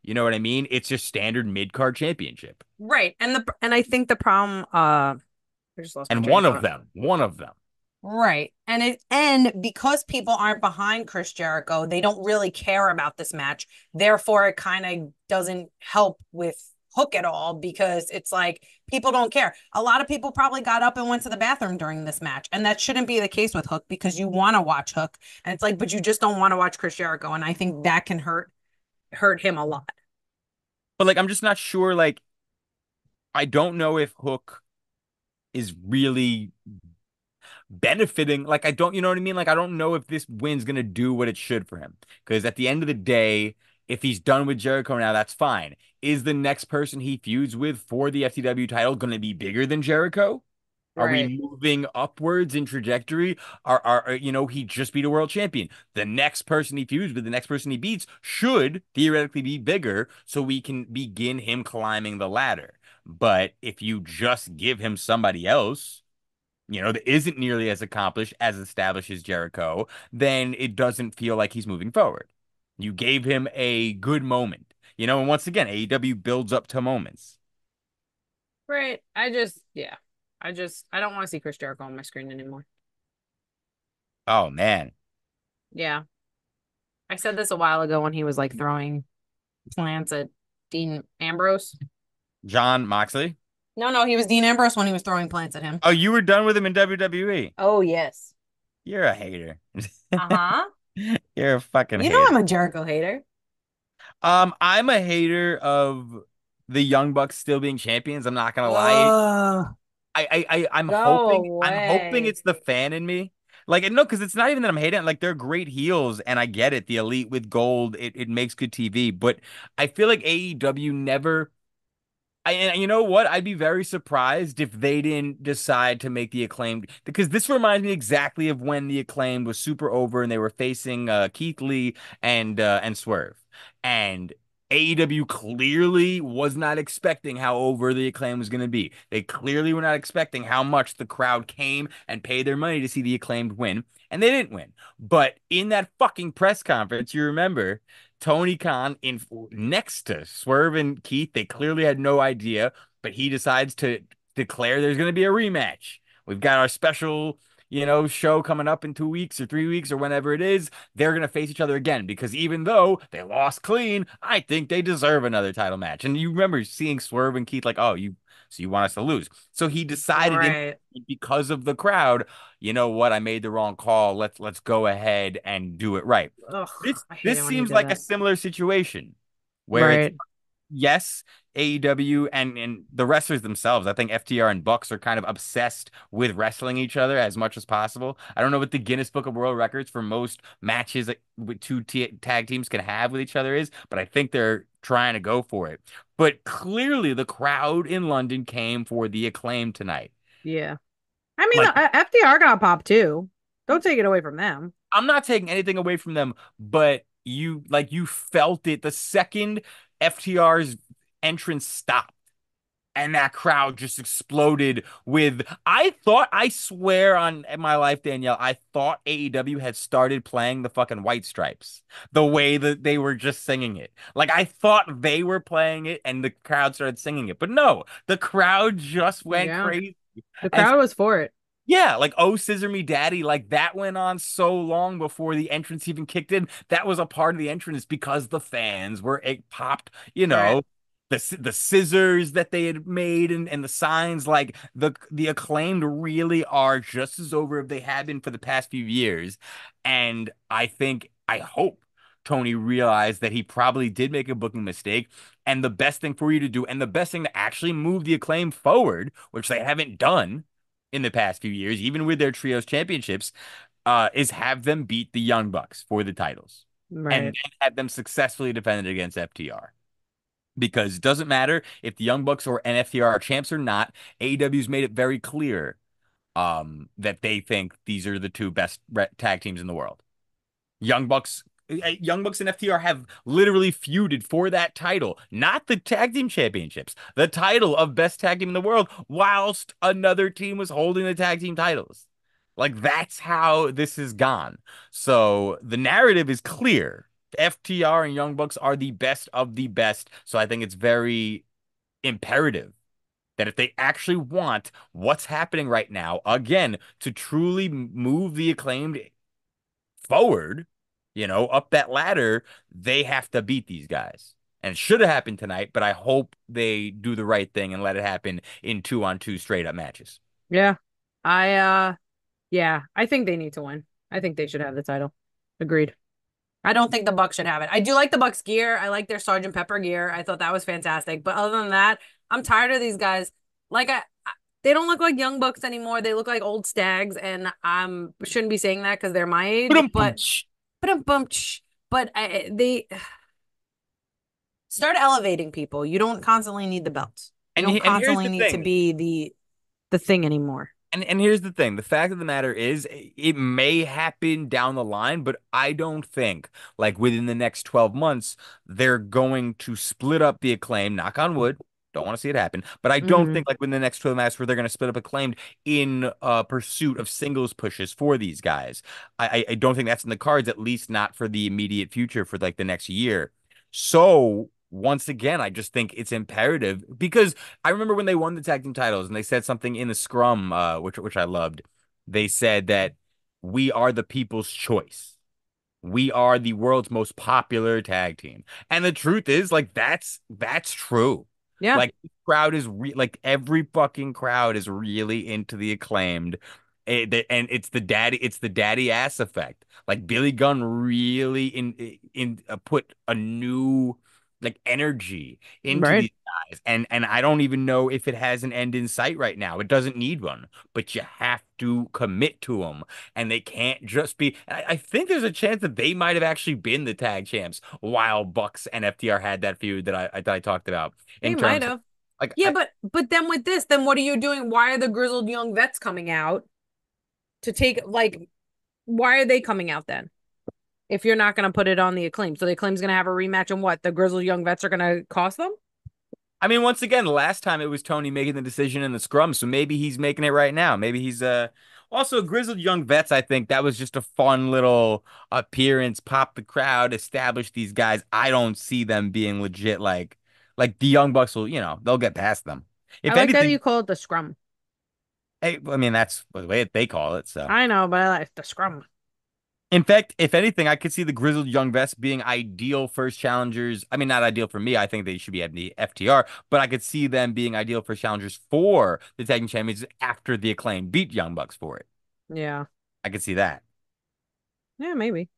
You know what I mean? It's just standard mid-card championship. Right. And I think the problem I just lost my And train of one of thought. them. Right. And because people aren't behind Chris Jericho, they don't really care about this match. Therefore, it kind of doesn't help with Hook at all because it's like people don't care. A lot of people probably got up and went to the bathroom during this match, and that shouldn't be the case with Hook because you want to watch Hook, and it's like, but you just don't want to watch Chris Jericho, and I think that can hurt him a lot. But like I'm just not sure like I don't know if Hook is really benefiting. Like I don't, you know what I mean? Like I don't know if this win's gonna do what it should for him. Because at the end of the day, if he's done with Jericho now, that's fine. Is the next person he feuds with for the FTW title gonna be bigger than Jericho? Are Right. we moving upwards in trajectory? You know, he just beat a world champion. The next person he feuds with, the next person he beats should theoretically be bigger so we can begin him climbing the ladder. But if you just give him somebody else, you know, that isn't nearly as accomplished as established as Jericho, then it doesn't feel like he's moving forward. You gave him a good moment, you know, and once again, AEW builds up to moments. Right. Yeah. I don't want to see Chris Jericho on my screen anymore. Oh man. Yeah. I said this a while ago when he was like throwing plants at Dean Ambrose. John Moxley? No, he was Dean Ambrose when he was throwing plants at him. Oh, you were done with him in WWE. Oh, yes. You're a hater. Uh-huh. You're a fucking You know hater. I'm a Jericho hater. I'm a hater of the Young Bucks still being champions. I'm not gonna lie. Go I'm hoping away. it's the fan in me. Like no, because it's not even that I'm hating it. Like they're great heels, and I get it. The Elite with gold, it makes good TV. But I feel like AEW never. And you know what? I'd be very surprised if they didn't decide to make the Acclaimed, because this reminds me exactly of when the Acclaimed was super over and they were facing Keith Lee and Swerve. And AEW clearly was not expecting how over the Acclaim was going to be. They clearly were not expecting how much the crowd came and paid their money to see the Acclaimed win, and they didn't win. But in that fucking press conference, you remember Tony Khan in next to Swerve and Keith, they clearly had no idea, but he decides to declare there's going to be a rematch. We've got our special, you know, show coming up in 2 weeks or 3 weeks or whenever it is. They're going to face each other again because even though they lost clean, I think they deserve another title match. And you remember seeing Swerve and Keith like, oh, you want us to lose. So he decided Right. because of the crowd, you know what? I made the wrong call. Let's go ahead and do it right. Ugh, This I hate this it when he seems did like a that. similar situation where it's Right. yes, AEW and the wrestlers themselves. I think FTR and Bucks are kind of obsessed with wrestling each other as much as possible. I don't know what the Guinness Book of World Records for most matches that with two tag teams can have with each other is, but I think they're trying to go for it. But clearly, the crowd in London came for the Acclaim tonight. Yeah. I mean, Like, FDR got popped too. Don't take it away from them. I'm not taking anything away from them, but you felt it the second FTR's entrance stopped. And that crowd just exploded with, I swear on my life, Danielle, I thought AEW had started playing the fucking White Stripes the way that they were just singing it. Like, I thought they were playing it and the crowd started singing it. But no, the crowd just went Yeah. crazy. The And crowd was for it. yeah, like Oh Scissor Me Daddy, like that went on so long before the entrance even kicked in. That was a part of the entrance because the fans were it popped, you Right. know, the scissors that they had made and the signs like the Acclaimed really are just as over if they have been for the past few years. And I hope Tony realized that he probably did make a booking mistake. And the best thing for you to do, and the best thing to actually move the Acclaim forward, which they haven't done in the past few years, even with their trios championships, is have them beat the Young Bucks for the titles and then Right. have them successfully defended against FTR. Because it doesn't matter if the Young Bucks or NFTR are champs or not, AEW's made it very clear that they think these are the two best tag teams in the world. Young Bucks Young Bucks and FTR have literally feuded for that title, not the tag team championships, the title of best tag team in the world, whilst another team was holding the tag team titles. Like that's how this has gone. So the narrative is clear. FTR and Young Bucks are the best of the best. So I think it's very imperative that if they actually want what's happening right now, again, to truly move the Acclaimed forward, up that ladder, they have to beat these guys. And it should have happened tonight, but I hope they do the right thing and let it happen in 2-on-2 straight up matches. Yeah. I think they need to win. I think they should have the title. Agreed. I don't think the Bucks should have it. I do like the Bucks gear. I like their Sergeant Pepper gear. I thought that was fantastic. But other than that, I'm tired of these guys. Like they don't look like young Bucks anymore. They look like old stags, and shouldn't be saying that because they're my age. But they start elevating people. You don't constantly need the belts. You don't constantly need to be the thing anymore. And here's the thing. The fact of the matter is it may happen down the line, but I don't think like within the next 12 months, they're going to split up the Acclaim, knock on wood. Don't want to see it happen, but I don't think like within the next 12 months where they're going to split up Acclaimed in pursuit of singles pushes for these guys. I don't think that's in the cards, at least not for the immediate future for like the next year. So once again, I just think it's imperative because I remember when they won the tag team titles and they said something in the scrum, which I loved. They said that we are the people's choice. We are the world's most popular tag team. And the truth is, like, that's true. Yeah. Like, the crowd is like every fucking crowd is really into the Acclaimed. And it's the daddy ass effect. Like Billy Gunn really put a new like energy into these guys. And I don't even know if it has an end in sight right now. It doesn't need one, but you have to commit to them. And they can't just be. I think there's a chance that they might have actually been the tag champs while Bucks and FTR had that feud that I talked about. They might have. Like, yeah, but then with this, then what are you doing? Why are the grizzled young vets coming out to take why are they coming out then? If you're not going to put it on the Acclaim. So the Acclaim's going to have a rematch, and what? The grizzled young vets are going to cost them? I mean, once again, last time it was Tony making the decision in the scrum, so maybe he's making it right now. Maybe he's also grizzled young vets. I think that was just a fun little appearance, pop the crowd, establish these guys. I don't see them being legit like the Young Bucks will, they'll get past them. If I like anything, that you call it the scrum. Hey, I mean, that's the way they call it. So I know, but I like the scrum. In fact, if anything, I could see the grizzled young vets being ideal first challengers. I mean, not ideal for me. I think they should be at the FTR, but I could see them being ideal first challengers for the tag team champions after the Acclaim beat Young Bucks for it. Yeah. I could see that. Yeah, maybe.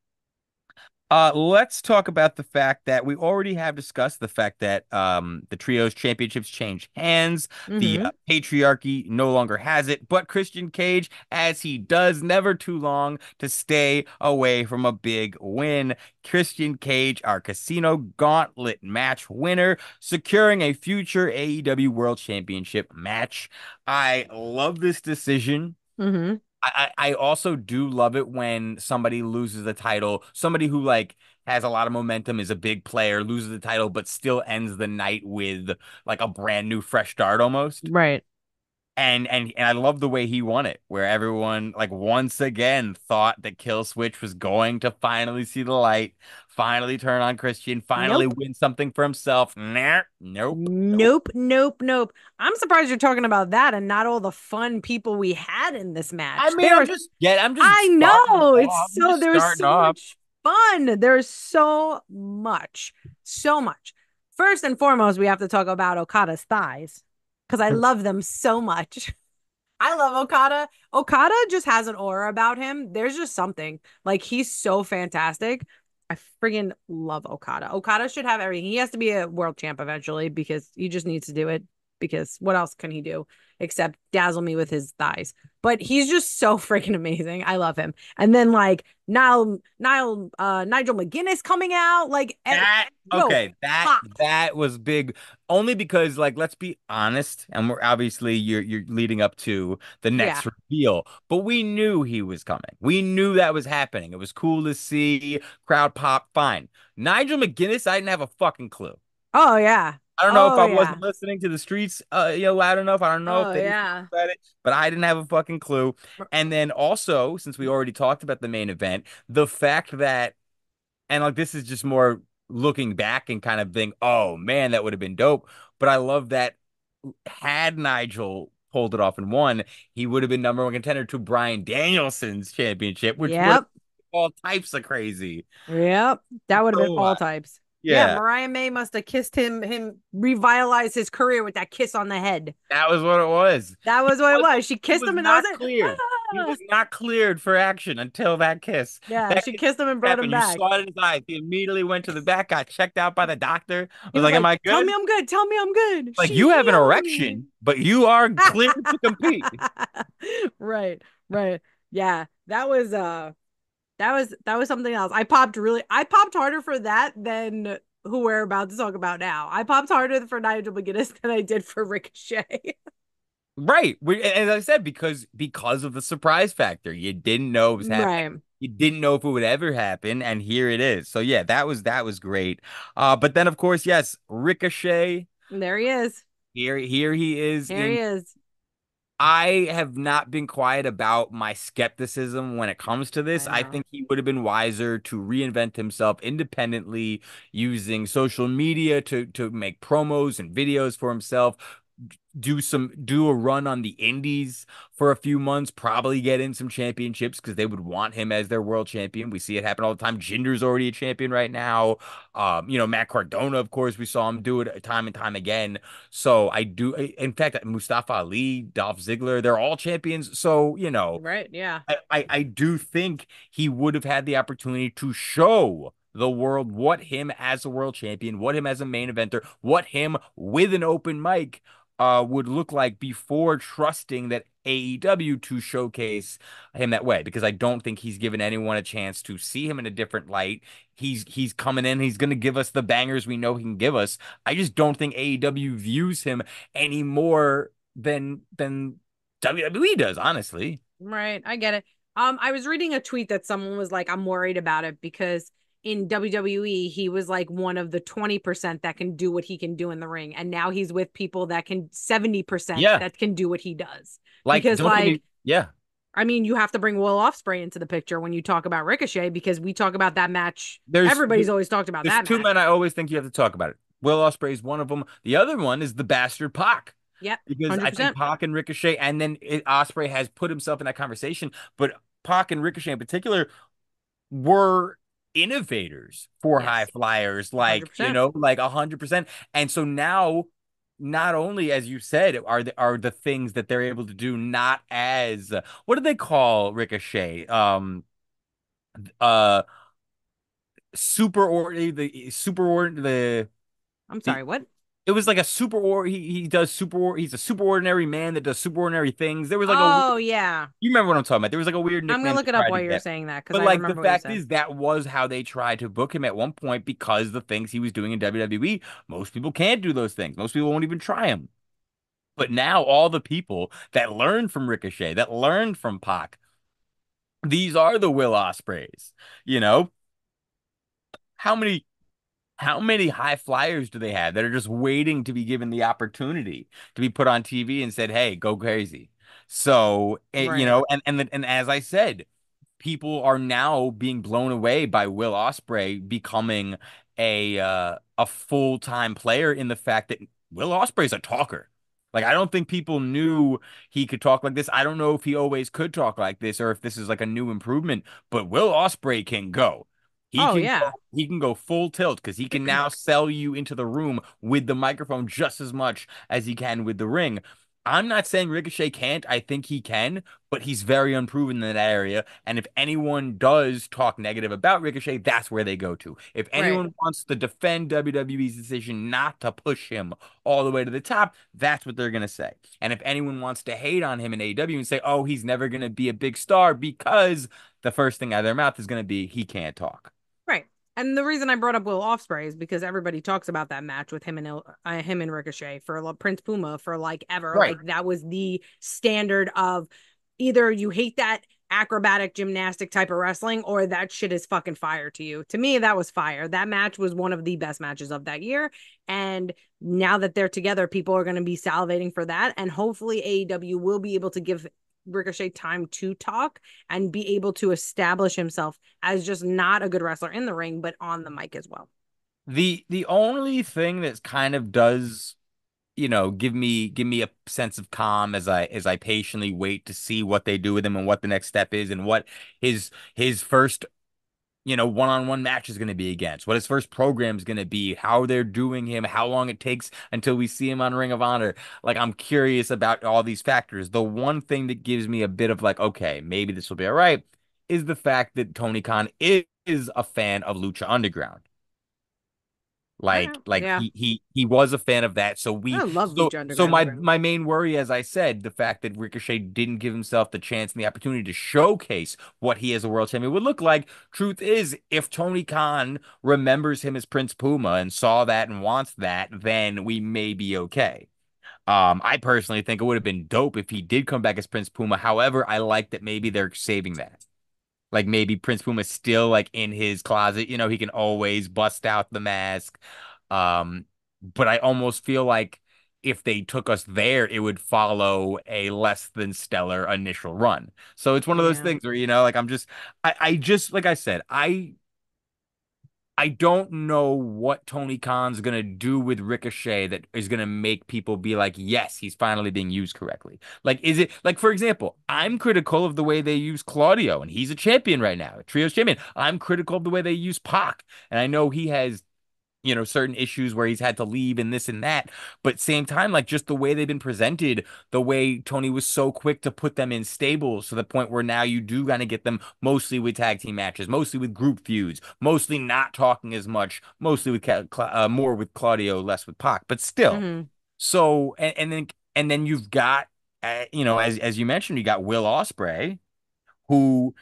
Let's talk about the fact that we already have discussed the fact that the trios championships change hands. The patriarchy no longer has it, but Christian Cage, as he does never too long to stay away from a big win. Christian Cage, our Casino Gauntlet match winner, securing a future AEW World Championship match. I love this decision. I also do love it when somebody loses the title, somebody who like has a lot of momentum, is a big player, loses the title, but still ends the night with like a brand new fresh start almost. Right. And I love the way he won it, where everyone like once again thought that Kill Switch was going to finally see the light, finally turn on Christian, finally win something for himself. Nope. I'm surprised you're talking about that and not all the fun people we had in this match. I mean, I know there's so much fun. There's so much. First and foremost, we have to talk about Okada's thighs. Because I love them so much. I love Okada. Okada just has an aura about him. There's just something. Like, he's so fantastic. I friggin' love Okada. Okada should have everything. He has to be a world champ eventually because he just needs to do it. because what else can he do except dazzle me with his thighs? But he's just so freaking amazing. I love him. And then like Nigel McGuinness coming out, like That okay, that was big only because like let's be honest, and we're obviously you're leading up to the Yeah. next reveal, but we knew he was coming. We knew that was happening. It was cool to see crowd pop, fine. Nigel McGuinness, I didn't have a fucking clue. Oh yeah. I don't know if Oh I yeah. wasn't listening to the streets, loud enough. I don't know if Oh they yeah. said it, but I didn't have a fucking clue. And then also, since we already talked about the main event, the fact that, and like this is just more looking back and kind of think, oh man, that would have been dope. But I love that had Nigel pulled it off and won, he would have been number one contender to Bryan Danielson's championship, which would have Yep. all types of crazy. Yep. That would have been So, all types. Yeah, yeah. Mariah May must have kissed him revitalized his career with that kiss on the head. That was what it was. That was what it was. She He kissed was him and that not was it. cleared. He was not cleared for action until that kiss. Yeah, That she kiss kissed him and brought him happened. You back. saw it in his eyes. He immediately went to the back, got checked out by the doctor. He Was was like, "Am like, I tell good?" me I'm good. Tell me I'm good. Like, She you have an healed me. erection, but you are cleared to compete. Right, right. Yeah, that was something else. I popped harder for that than who we're about to talk about now. I popped harder for Nigel McGuinness than I did for Ricochet. Right. As I said, because of the surprise factor. You didn't know it was happening. Right. You didn't know if it would ever happen, and here it is. So yeah, that was great. But then of course, yes, Ricochet. There he is. Here he is Here he in. is. I have not been quiet about my skepticism when it comes to this. I I know. think he would have been wiser to reinvent himself independently using social media to make promos and videos for himself. Do a run on the indies for a few months, probably get in some championships because they would want him as their world champion. We see it happen all the time. Jinder's already a champion right now. Matt Cardona, of course, we saw him do it time and time again. So I do, in fact, Mustafa Ali, Dolph Ziggler, they're all champions. So, Right, yeah. I do think he would have had the opportunity to show the world what him as a world champion, what him as a main eventer, what him with an open mic would look like before trusting that AEW to showcase him that way, because I don't think he's given anyone a chance to see him in a different light. He's coming in, he's going to give us the bangers we know he can give us. I just don't think AEW views him any more than WWE does, honestly. Right, I get it. I was reading a tweet that someone was like, I'm worried about it because in WWE, he was like one of the 20% that can do what he can do in the ring. And now he's with people that can 70% Yeah. that can do what he does. Like, because yeah. I mean, you have to bring Will Ospreay into the picture when you talk about Ricochet, because we talk about that match. Everybody's always talked about that There's two match. men I always think you have to talk about it. Will Ospreay is one of them. The other one is the bastard Pac. Yep. Because 100%. I think Pac and Ricochet, and then Ospreay has put himself in that conversation, but Pac and Ricochet in particular were innovators for high flyers, like 100%. like 100%. And so now, not only, as you said, are the things that they're able to do not as what do they call Ricochet? Uh, super or the super or I'm sorry, what? it was like a super or he does super he's a super ordinary man that does super ordinary things. There was like yeah. you remember what I'm talking about. There was like a weird nickname. I'm gonna look it up while you're saying that, because but I like the remember what you fact said. is that was how they tried to book him at one point, because the things he was doing in WWE, most people can't do those things. Most people won't even try him. But now all the people that learned from Ricochet, that learned from Pac, these are the Will Ospreys. You know, how many high flyers do they have that are just waiting to be given the opportunity to be put on TV and said, "Hey, go crazy." So, Right. and as I said, people are now being blown away by Will Ospreay becoming a full-time player, in the fact that Will Ospreay's a talker. Like, I don't think people knew he could talk like this. I don't know if he always could talk like this or if this is like a new improvement, but Will Ospreay can go. Oh, yeah. He can go full tilt, because he can now sell you into the room with the microphone just as much as he can with the ring. I'm not saying Ricochet can't. I think he can, but he's very unproven in that area. And if anyone does talk negative about Ricochet, that's where they go to. If Right. anyone wants to defend WWE's decision not to push him all the way to the top, that's what they're going to say. And if anyone wants to hate on him in AEW and say, oh, he's never going to be a big star because the first thing out of their mouth is going to be, he can't talk. Right. And the reason I brought up Will Ospreay is because everybody talks about that match with him and Ricochet for Prince Puma for like ever. Right. Like that was the standard of either you hate that acrobatic gymnastic type of wrestling or that shit is fucking fire to you. To me, that was fire. That match was one of the best matches of that year. And now that they're together, people are going to be salivating for that. And hopefully AEW will be able to give Ricochet time to talk and be able to establish himself as just not a good wrestler in the ring, but on the mic as well. The only thing that kind of does, give me a sense of calm as I patiently wait to see what they do with him and what the next step is and what his first one-on-one match is going to be against, what his first program is going to be, how they're doing him, how long it takes until we see him on Ring of Honor. Like, I'm curious about all these factors. The one thing that gives me a bit of like, okay, maybe this will be all right, is the fact that Tony Khan is a fan of Lucha Underground. Like Yeah. he was a fan of that. So I love so Lucha so Underground. my main worry, as I said, the fact that Ricochet didn't give himself the chance and the opportunity to showcase what he as a world champion would look like. Truth is, if Tony Khan remembers him as Prince Puma and saw that and wants that, then we may be okay. I personally think it would have been dope if he did come back as Prince Puma. However, I like that maybe they're saving that. Like maybe Prince Puma's still like in his closet, he can always bust out the mask. Um, but I almost feel like if they took us there, it would follow a less than stellar initial run. So it's one of those Yeah. things where, like I just like I said, I don't know what Tony Khan's gonna do with Ricochet that is gonna make people be like, yes, he's finally being used correctly. Like, is it like, for example, I'm critical of the way they use Claudio, and he's a champion right now, a trios champion. I'm critical of the way they use Pac, and I know he has certain issues where he's had to leave and this and that. But same time, like just the way they've been presented, the way Tony was so quick to put them in stables to the point where now you do kind of get them mostly with tag team matches, mostly with group feuds, mostly not talking as much, mostly with more with Claudio, less with Pac, but still. Mm-hmm. So and then you've got as you mentioned, you got Will Ospreay, who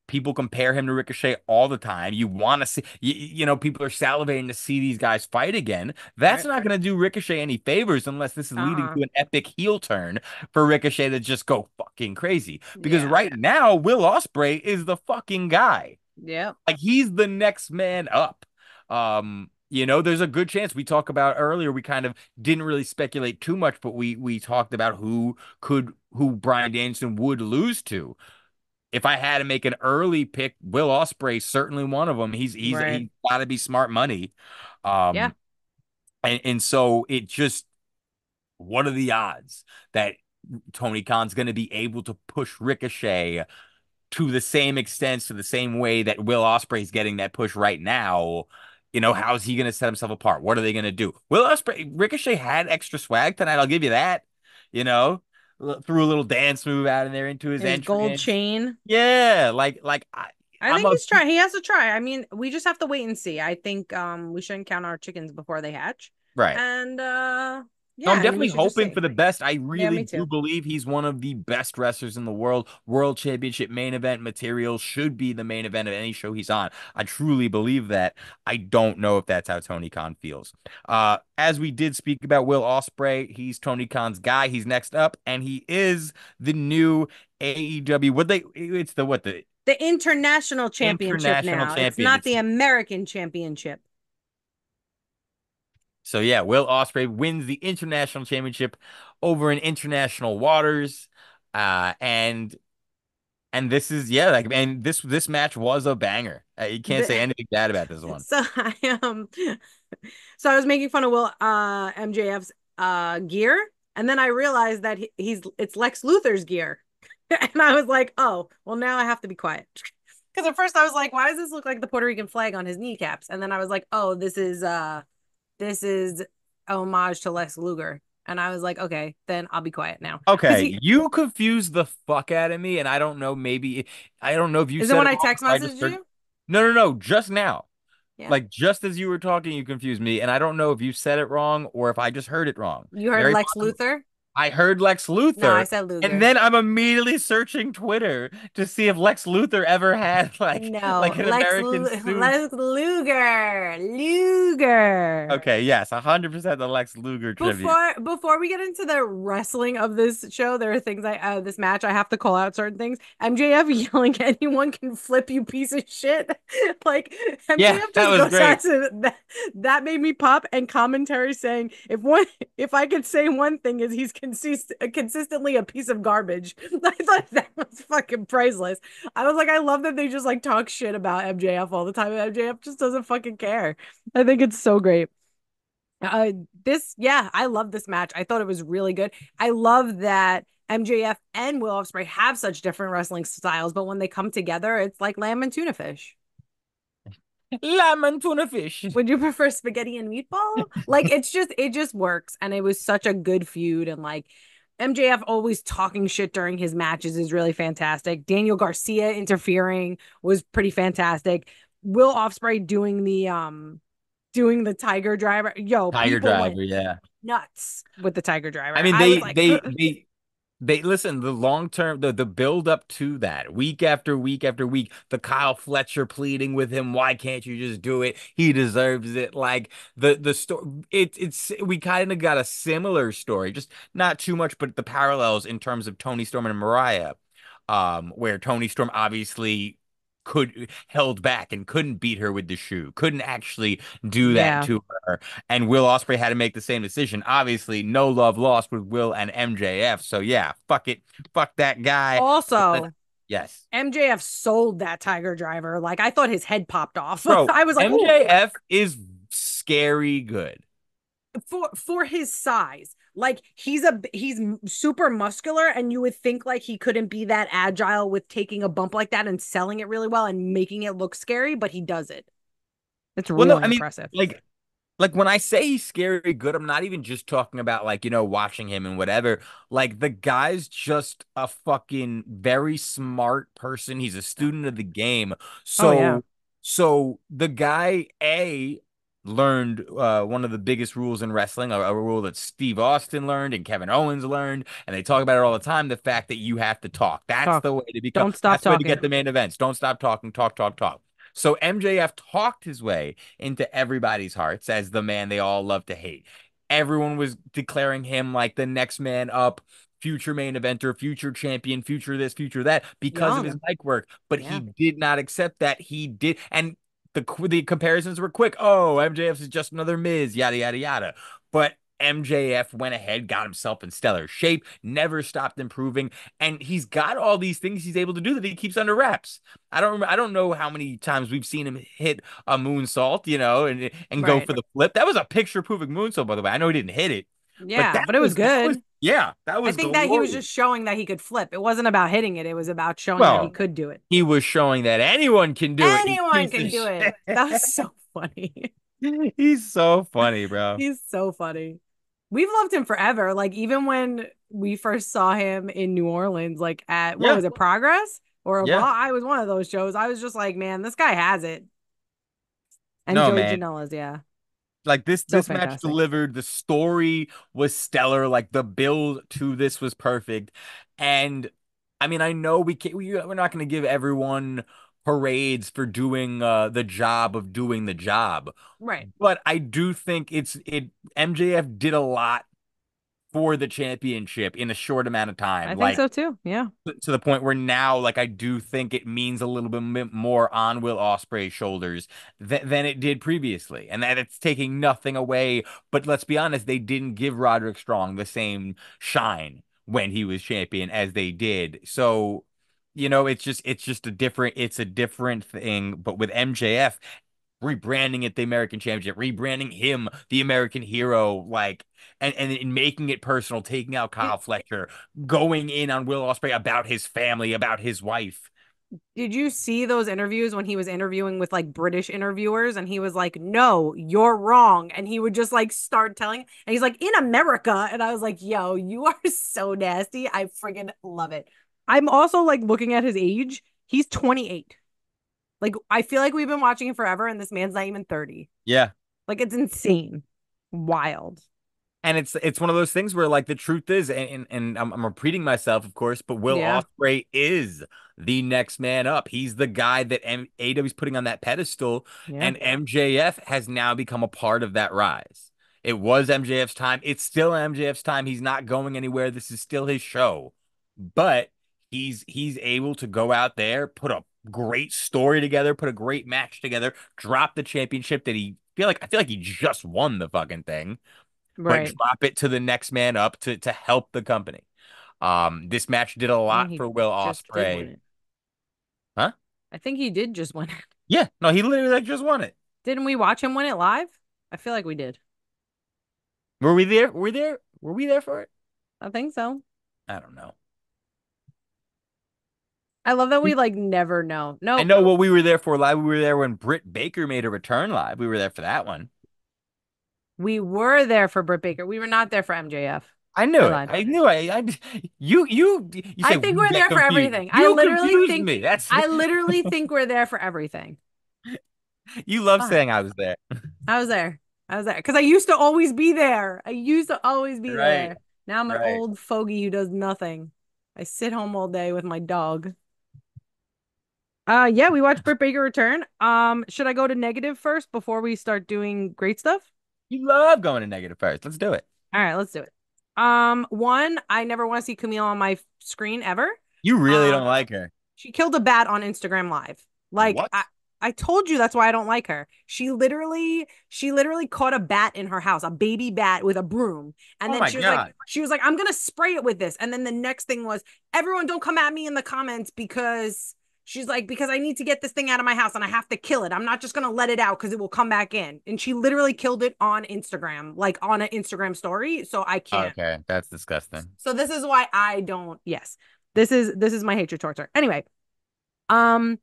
people compare him to Ricochet all the time. You want to see, people are salivating to see these guys fight again. That's not going to do Ricochet any favors unless this is leading to an epic heel turn for Ricochet to just go fucking crazy. Because right now, Will Ospreay is the fucking guy. Yeah. Like he's the next man up. There's a good chance we talk about earlier. We kind of didn't really speculate too much, but we talked about who Bryan Danielson would lose to. If I had to make an early pick, Will Ospreay certainly one of them. He's got to be smart money. Yeah. And so it just, what are the odds that Tony Khan's going to be able to push Ricochet to the same extent, to the same way that Will Ospreay's getting that push right now? How's he going to set himself apart? What are they going to do? Ricochet had extra swag tonight. I'll give you that. Threw a little dance move out in there into his entrance. Gold chain. Yeah, I think he's trying. He has to try. I mean, we just have to wait and see. I think we shouldn't count our chickens before they hatch. Right. And yeah, I'm definitely hoping for the best. I really do believe he's one of the best wrestlers in the world. World Championship main event material should be the main event of any show he's on. I truly believe that. I don't know if that's how Tony Khan feels. As we did speak about Will Ospreay, he's Tony Khan's guy. He's next up, and he is the new AEW. The international championship now. It's not the American championship. So yeah, Will Ospreay wins the international championship over in international waters. And this is this match was a banger. You can't say anything bad about this one. So I was making fun of Will MJF's gear, and then I realized that it's Lex Luthor's gear. And I was like, oh, well, now I have to be quiet. Because at first I was like, why does this look like the Puerto Rican flag on his kneecaps? And then I was like, oh, this is homage to Lex Luger. And I was like, okay, then I'll be quiet now. Okay, you confused the fuck out of me, and I don't know. Maybe I don't know if you Is it said when it I wrong. text Or I just messaged heard. you? No, no, no. Just now, Yeah. like just as you were talking, you confused me, and I don't know if you said it wrong or if I just heard it wrong. You heard Very Lex possible. Luthor? I heard Lex No, I Luthor, said and Luger. then I'm immediately searching Twitter to see if Lex Luthor ever had No, like an American suit. Lex Luger. Luger. Okay, yes, 100% the Lex Luger tribute. Before we get into the wrestling of this show, there are things this match I have to call out certain things. MJF yelling, "Anyone can flip, you piece of shit!" Like Yeah, MJF that just was goes out great. to that made me pop. And commentary saying, if I could say one thing is he's consistently a piece of garbage. I thought that was fucking priceless. I was like, I love that they just like talk shit about MJF all the time. And MJF just doesn't fucking care. I think it's so great. I love this match. I thought it was really good. I love that MJF and Will Ospreay have such different wrestling styles, but when they come together, it's like lamb and tuna fish. Lamb and tuna fish. Would you prefer spaghetti and meatball? Like it just works, and it was such a good feud. And like MJF always talking shit during his matches is really fantastic. Daniel Garcia interfering was pretty fantastic. Will Ospreay doing the Tiger Driver. Yo, Tiger people went Driver, yeah. nuts with the Tiger Driver. I mean, I was like, they listen, the long term, the build up to that, week after week after week, the Kyle Fletcher pleading with him, why can't you just do it? He deserves it. Like the story, it's we kind of got a similar story, just not too much, but the parallels in terms of Tony Storm and Mariah, where Tony Storm obviously could held back and couldn't beat her with the shoe, couldn't actually do that yeah. to her. And Will Ospreay had to make the same decision. Obviously, no love lost with Will and MJF. So yeah, fuck it. Fuck that guy. Also, Yes. MJF sold that Tiger Driver. Like I thought his head popped off. Bro, I was like, MJF is scary good. For his size. Like he's super muscular, and you would think like he couldn't be that agile with taking a bump like that and selling it really well and making it look scary, but he does it. It's really impressive. Like when I say he's scary good, I'm not even just talking about like, watching him and whatever. Like the guy's just a fucking very smart person. He's a student of the game. So, yeah. so the guy, learned one of the biggest rules in wrestling, a rule that Steve Austin learned and Kevin Owens learned, and they talk about it all the time, the fact that you have to talk. That's the way to become. Don't stop that's the way to talking. get the main events. Don't stop talking. Talk, talk, talk. So MJF talked his way into everybody's hearts as the man they all love to hate. Everyone was declaring him like the next man up, future main eventer, future champion, future this, future that, because of his mic work. But he did not accept that. He did, and the comparisons were quick. Oh, MJF is just another Miz, yada yada yada. But MJF went ahead, got himself in stellar shape, never stopped improving, and he's got all these things he's able to do that he keeps under wraps. I don't know how many times we've seen him hit a moonsault, and go for the flip. That was a picture-perfect moonsault, by the way. I know he didn't hit it. Yeah, but it was good. That was I think that he was just showing that he could flip. It wasn't about hitting it. It was about showing that he could do it. He was showing that anyone can do it. Anyone can do it. That was so funny. He's so funny, bro. He's so funny. We've loved him forever. Like even when we first saw him in New Orleans, like at what was it, Progress or I was one of those shows. I was just like, man, this guy has it. And Joey Janela's, like this match delivered. The story was stellar. Like the build to this was perfect. And I mean, I know we're not going to give everyone parades for doing the job of doing the job. Right. But I do think MJF did a lot for the championship in a short amount of time. I think so too. Yeah. To the point where now, like, I do think it means a little bit more on Will Ospreay's shoulders than it did previously. And that it's taking nothing away. But let's be honest, they didn't give Roderick Strong the same shine when he was champion as they did. So, it's just a different thing. But with MJF, rebranding it the American Championship, rebranding him the American Hero, like, and making it personal, taking out Kyle Fletcher, going in on Will Ospreay about his family, about his wife. Did you see those interviews when he was interviewing with like British interviewers and he was like, "No, you're wrong." And he would just like start telling, and he's like, "In America." And I was like, "Yo, you are so nasty. I friggin' love it." I'm also like looking at his age. He's 28. Like, I feel like we've been watching him forever and this man's not even 30. Yeah. Like, it's insane. Wild. And it's one of those things where like the truth is, and I'm repeating myself, of course, but Will Yeah. Ospreay is the next man up. He's the guy that AEW's putting on that pedestal, Yeah. and MJF has now become a part of that rise. It was MJF's time. It's still MJF's time. He's not going anywhere. This is still his show. But he's able to go out there, put a great story together, put a great match together, drop the championship that I feel like he just won the fucking thing, but Right. drop it to the next man up to help the company. This match did a I mean, lot he for Will just did win Ospreay. it. Huh? I think he did just win it. Yeah, no, he literally like just won it. Didn't we watch him win it live? I feel like we did. Were we there? Were we there? Were we there for it? I think so. I don't know. I love that we like never know. I No, know what we were there for live. We were there when Britt Baker made a return live. We were there for that one. we were there for Britt Baker. We were not there for MJF. I knew I it. lied. I knew it. You I say think we we're get there for confused. everything. You confused me. That's I literally think we're there for everything. you love Fuck. saying I was there. I was there. I was there because I used to always be there. I used to always be Right. there. Now I'm an Right. old fogey who does nothing. I sit home all day with my dog. Yeah, we watched Britt Baker return. Should I go to negative first before we start doing great stuff? You love going to negative first. Let's do it. All right, let's do it. One, I never want to see Camille on my screen ever. You really don't like her. She killed a bat on Instagram Live. Like What? I told you that's why I don't like her. She literally caught a bat in her house, a baby bat with a broom. And Oh then my God. she was like, I'm gonna spray it with this. And then the next thing was, everyone don't come at me in the comments because she's like, because I need to get this thing out of my house and I have to kill it. I'm not just gonna let it out because it will come back in. And she literally killed it on Instagram, like on an Instagram story. So I can't. Okay, that's disgusting. So this is why I don't. Yes, this is my hatred towards her. Anyway, um,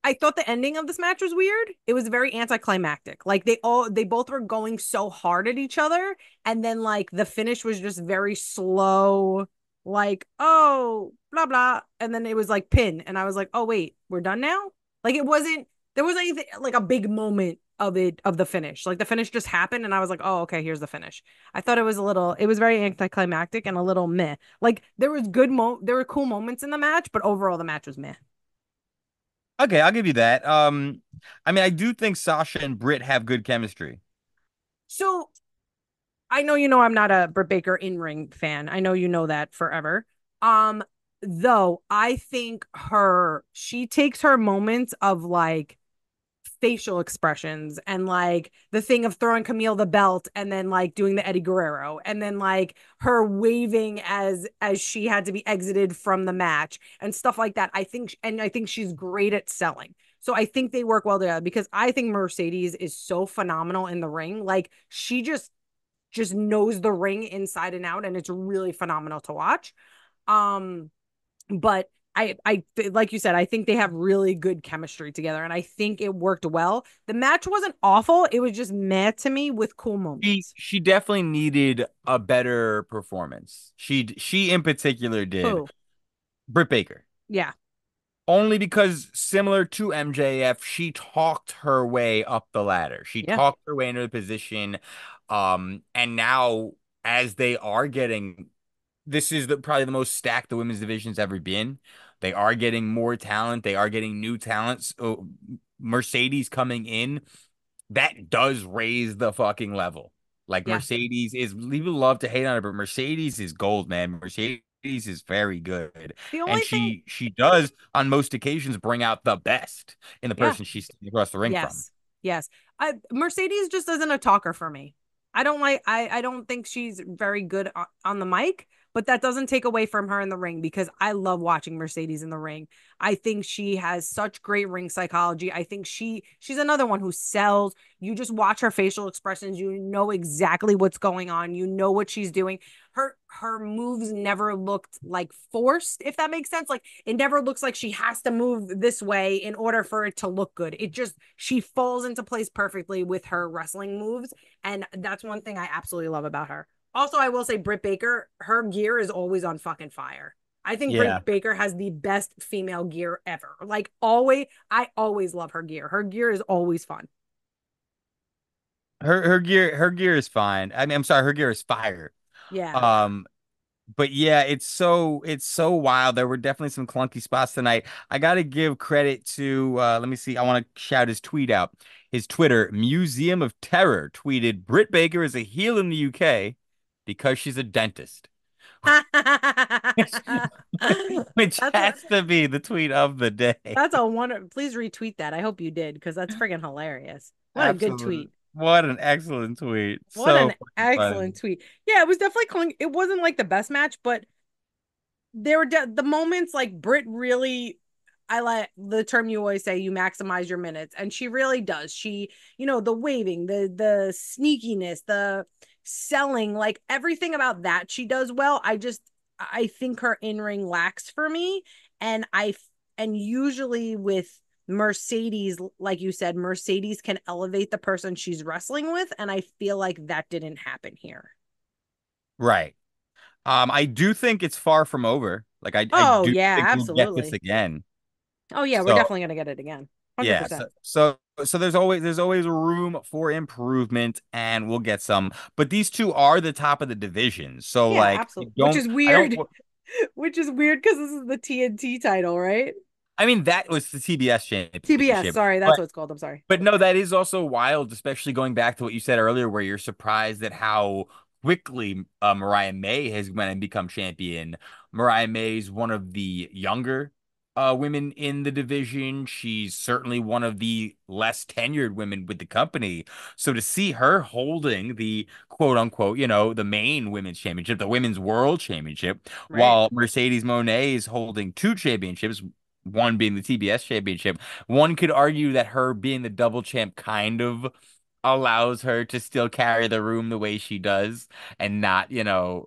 I thought the ending of this match was weird. It was very anticlimactic. Like they both were going so hard at each other, and then like the finish was just very slow. Like, oh, blah blah, and then it was like pin, and I was like, oh wait, we're done now. Like it wasn't. There wasn't anything like a big moment of the finish. Like the finish just happened, and I was like, oh okay, here's the finish. I thought it was it was very anticlimactic and a little meh. Like there were cool moments in the match, but overall the match was meh. Okay, I'll give you that. I mean, I do think Sasha and Britt have good chemistry. So I know you know I'm not a Britt Baker in-ring fan. I know you know that forever. Though I think she takes her moments of like facial expressions and like the thing of throwing Camille the belt and then like doing the Eddie Guerrero and then like her waving as she had to be exited from the match and stuff like that. I think she's great at selling. So I think they work well together because I think Mercedes is so phenomenal in the ring. Like she just knows the ring inside and out and it's really phenomenal to watch. But I like you said, I think they have really good chemistry together, and I think it worked well. The match wasn't awful; it was just meh to me with cool moments. She definitely needed a better performance. She in particular did. Who? Britt Baker. Yeah. Only because similar to MJF, she talked her way up the ladder. She talked her way into the position. And now as they are getting, this is probably the most stacked the women's division's ever been. They are getting more talent. They are getting new talents. So Mercedes coming in, that does raise the fucking level. Like Mercedes is, people love to hate on her, but Mercedes is gold, man. Mercedes is very good. And she does on most occasions bring out the best in the person she's across the ring from. Yes. Mercedes just isn't a talker for me. I don't think she's very good on the mic, but that doesn't take away from her in the ring because I love watching Mercedes in the ring. I think she has such great ring psychology. I think she's another one who sells. You just watch her facial expressions, you know exactly what's going on. You know what she's doing. Her moves never looked like forced, if that makes sense. Like it never looks like she has to move this way in order for it to look good. It just she falls into place perfectly with her wrestling moves, and that's one thing I absolutely love about her. Also, I will say Britt Baker, her gear is always on fucking fire. I think Yeah. Britt Baker has the best female gear ever. Like always, I always love her gear. Her gear is always fun. Her gear is fine. I mean, I'm sorry, her gear is fire. Yeah. Um, but yeah, it's so wild. There were definitely some clunky spots tonight. I gotta give credit to let me see, I want to shout his tweet out. His Twitter, Museum of Terror, tweeted Britt Baker is a heel in the UK because she's a dentist. Which That's has to be the tweet of the day. a wonder. Please retweet that. I hope you did because that's friggin' hilarious. What a good Absolutely. tweet. What an excellent tweet. What So an fucking funny. excellent tweet. Yeah, it was definitely calling. It wasn't like the best match, but there were the moments like Britt really. I like the term you always say, you maximize your minutes, and she really does. She, the waving, the sneakiness, the selling, like everything about that she does well. I think her in ring lacks for me, and and usually with Mercedes, like you said, Mercedes can elevate the person she's wrestling with, and I feel like that didn't happen here. Right. I do think it's far from over. Like I Oh do yeah, think we'll get this absolutely. again. Oh yeah, we're So definitely gonna get it again. yeah, 100%. so there's always room for improvement, and we'll get some. But these two are the top of the division. So Yeah, like absolutely. Which is I don't weird. Which is weird because this is the TNT title, right? I mean that was the TBS TBS. championship. Sorry, that's what it's called. I'm sorry. But no, that is also wild, especially going back to what you said earlier, where you're surprised at how quickly Mariah May has went and become champion. Mariah May is one of the younger women in the division. She's certainly one of the less tenured women with the company. So to see her holding the quote unquote, the main women's championship, the women's world championship, Right. while Mercedes Moné is holding two championships, one being the TBS championship. One could argue that her being the double champ kind of allows her to still carry the room the way she does and not,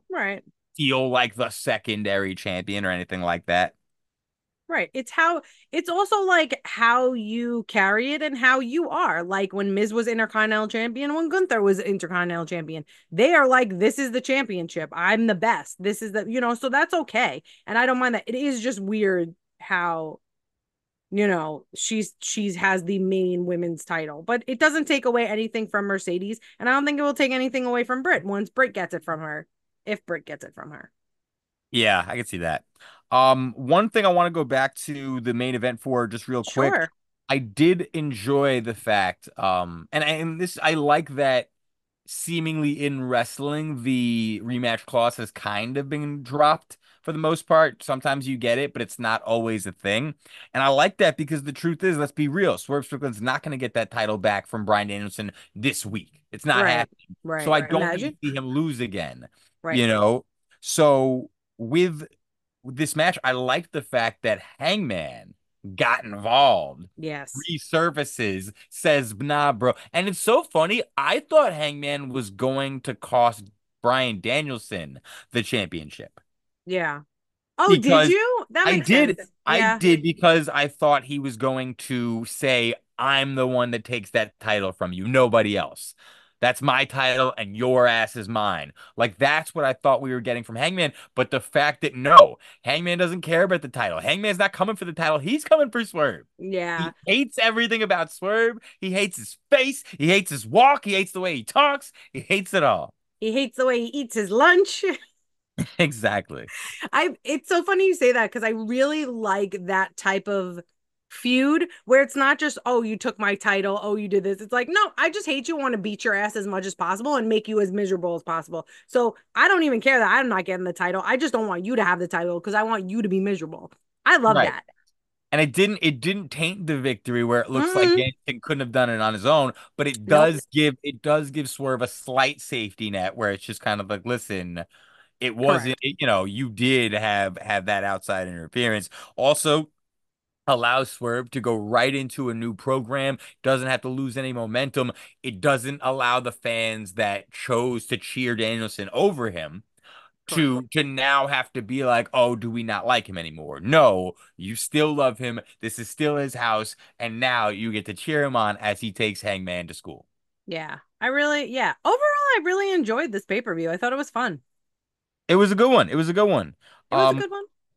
Right. feel like the secondary champion or anything like that. Right. It's also like how you carry it and how you are. Like when Miz was Intercontinental Champion, when Gunther was Intercontinental Champion, they are like, this is the championship. I'm the best. This is so that's okay. And I don't mind that. It is just weird how, she's has the main women's title, but it doesn't take away anything from Mercedes. And I don't think it will take anything away from Britt once Britt gets it from her, if Britt gets it from her. Yeah, I can see that. One thing I want to go back to the main event for just real quick. Sure. I did enjoy the fact, I like that seemingly in wrestling, the rematch clause has kind of been dropped for the most part. Sometimes you get it, but it's not always a thing. And I like that because the truth is, let's be real, Swerve Strickland's not going to get that title back from Bryan Danielson this week. It's not Right. happening. So Right. I Right. don't need to Imagine. see him lose again, Right. you know? So with this match, I like the fact that Hangman got involved, Yes. resurfaces, says, nah, bro. And it's so funny. I thought Hangman was going to cost Bryan Danielson the championship Yeah. Oh, did because you? That I makes sense. did. I Yeah. did because I thought he was going to say, I'm the one that takes that title from you, nobody else. That's my title and your ass is mine. Like that's what I thought we were getting from Hangman. But the fact that no, Hangman doesn't care about the title. Hangman's not coming for the title. He's coming for Swerve. Yeah. He hates everything about Swerve. He hates his face. He hates his walk. He hates the way he talks. He hates it all. He hates the way he eats his lunch. Exactly. It's so funny you say that because I really like that type of feud where it's not just, oh, you took my title, oh, you did this. It's like, no, I just hate you, want to beat your ass as much as possible and make you as miserable as possible. So I don't even care that I'm not getting the title. I just don't want you to have the title because I want you to be miserable. I love Right. that. And it didn't taint the victory where it looks like Mm-mm. Danielson couldn't have done it on his own, but Nope. it does give Swerve a slight safety net where it's just kind of like, listen, It wasn't, you did have that outside interference. Also, allows Swerve to go right into a new program, doesn't have to lose any momentum. It doesn't allow the fans that chose to cheer Danielson over him to now have to be like, oh, do we not like him anymore? No, you still love him. This is still his house, and now you get to cheer him on as he takes Hangman to school. Yeah, overall, I really enjoyed this pay-per-view. I thought it was fun. It was a good one. It was a good one.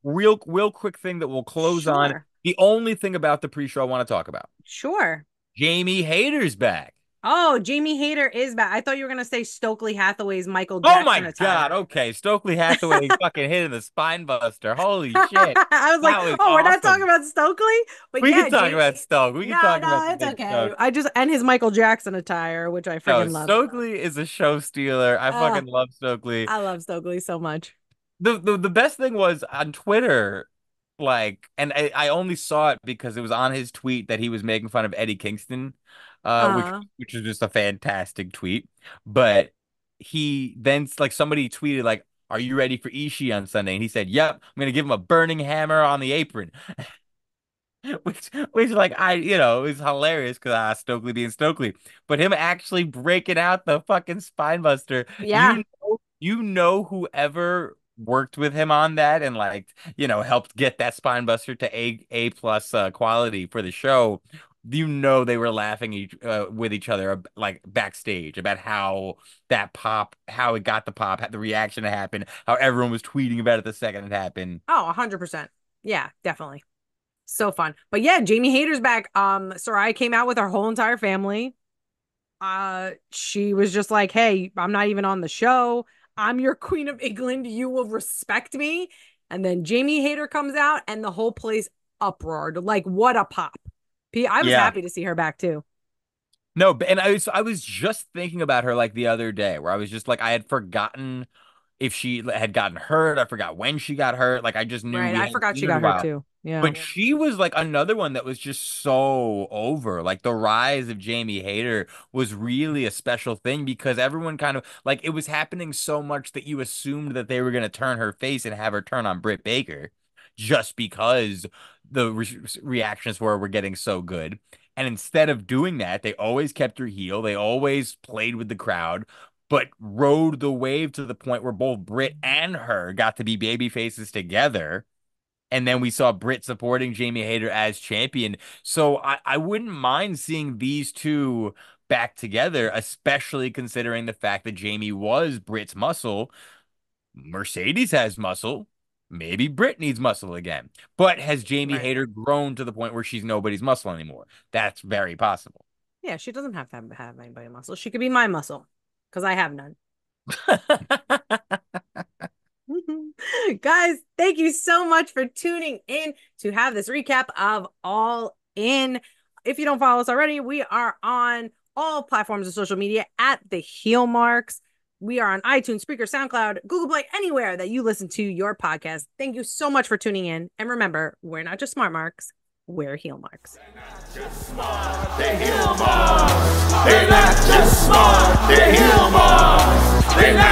Real quick thing that we'll close on. The only thing about the pre-show I want to talk about. Sure. Jamie Hayter's back. Oh, Jamie Hayter is back. I thought you were going to say Stokely Hathaway's Michael Jackson. Oh my God. Okay. Stokely Hathaway fucking hitting the spine buster. Holy shit. I was like, awesome. We're not talking about Stokely? But we can talk about Stokely. We can talk about it's okay. And his Michael Jackson attire, which I freaking love. Stokely is a show stealer. I fucking love Stokely. I love Stokely so much. The best thing was on Twitter, and I only saw it because it was on his tweet that he was making fun of Eddie Kingston, which was just a fantastic tweet. But he then somebody tweeted are you ready for Ishii on Sunday? And he said, yep, I'm gonna give him a burning hammer on the apron. which it was hilarious because Stokely being Stokely, but him actually breaking out the fucking spine buster. Yeah. Whoever worked with him on that and helped get that spine buster to A plus quality for the show. They were laughing with each other backstage about how it got the pop, the reaction to happen, how everyone was tweeting about it the second it happened. Oh, 100%. Yeah, definitely. So fun. But yeah, Jamie Hayter's back. Saraya came out with her whole entire family. She was just like, hey, I'm not even on the show. I'm your Queen of England. You will respect me. And then Jamie Hayter comes out and the whole place uproared. What a pop. I was happy to see her back too. No, and I was just thinking about her the other day where I was just I had forgotten if she had gotten hurt. I forgot when she got hurt. I just knew. Right, I forgot she got hurt too. Yeah. But she was another one that was just so over. The rise of Jamie Hayter was really a special thing because everyone kind of it was happening so much that you assumed that they were going to turn her face and have her turn on Britt Baker just because the reactions were getting so good. And instead of doing that, they always kept her heel. They always played with the crowd, but rode the wave to the point where both Britt and her got to be baby faces together. And then we saw Britt supporting Jamie Hayter as champion. So I wouldn't mind seeing these two back together, especially considering the fact that Jamie was Britt's muscle. Mercedes has muscle. Maybe Britt needs muscle again. But has Jamie Hayter grown to the point where she's nobody's muscle anymore? That's very possible. Yeah, she doesn't have to have anybody muscle. She could be my muscle because I have none. Guys, thank you so much for tuning in to have this recap of All In. If you don't follow us already, we are on all platforms of social media at The Heel Marks. We are on iTunes, Spreaker, SoundCloud, Google Play, anywhere that you listen to your podcast. Thank you so much for tuning in. And remember, we're not just smart marks, we're heel marks. They're not just smart, they're heel marks. They're not just smart, they're heel marks. They're not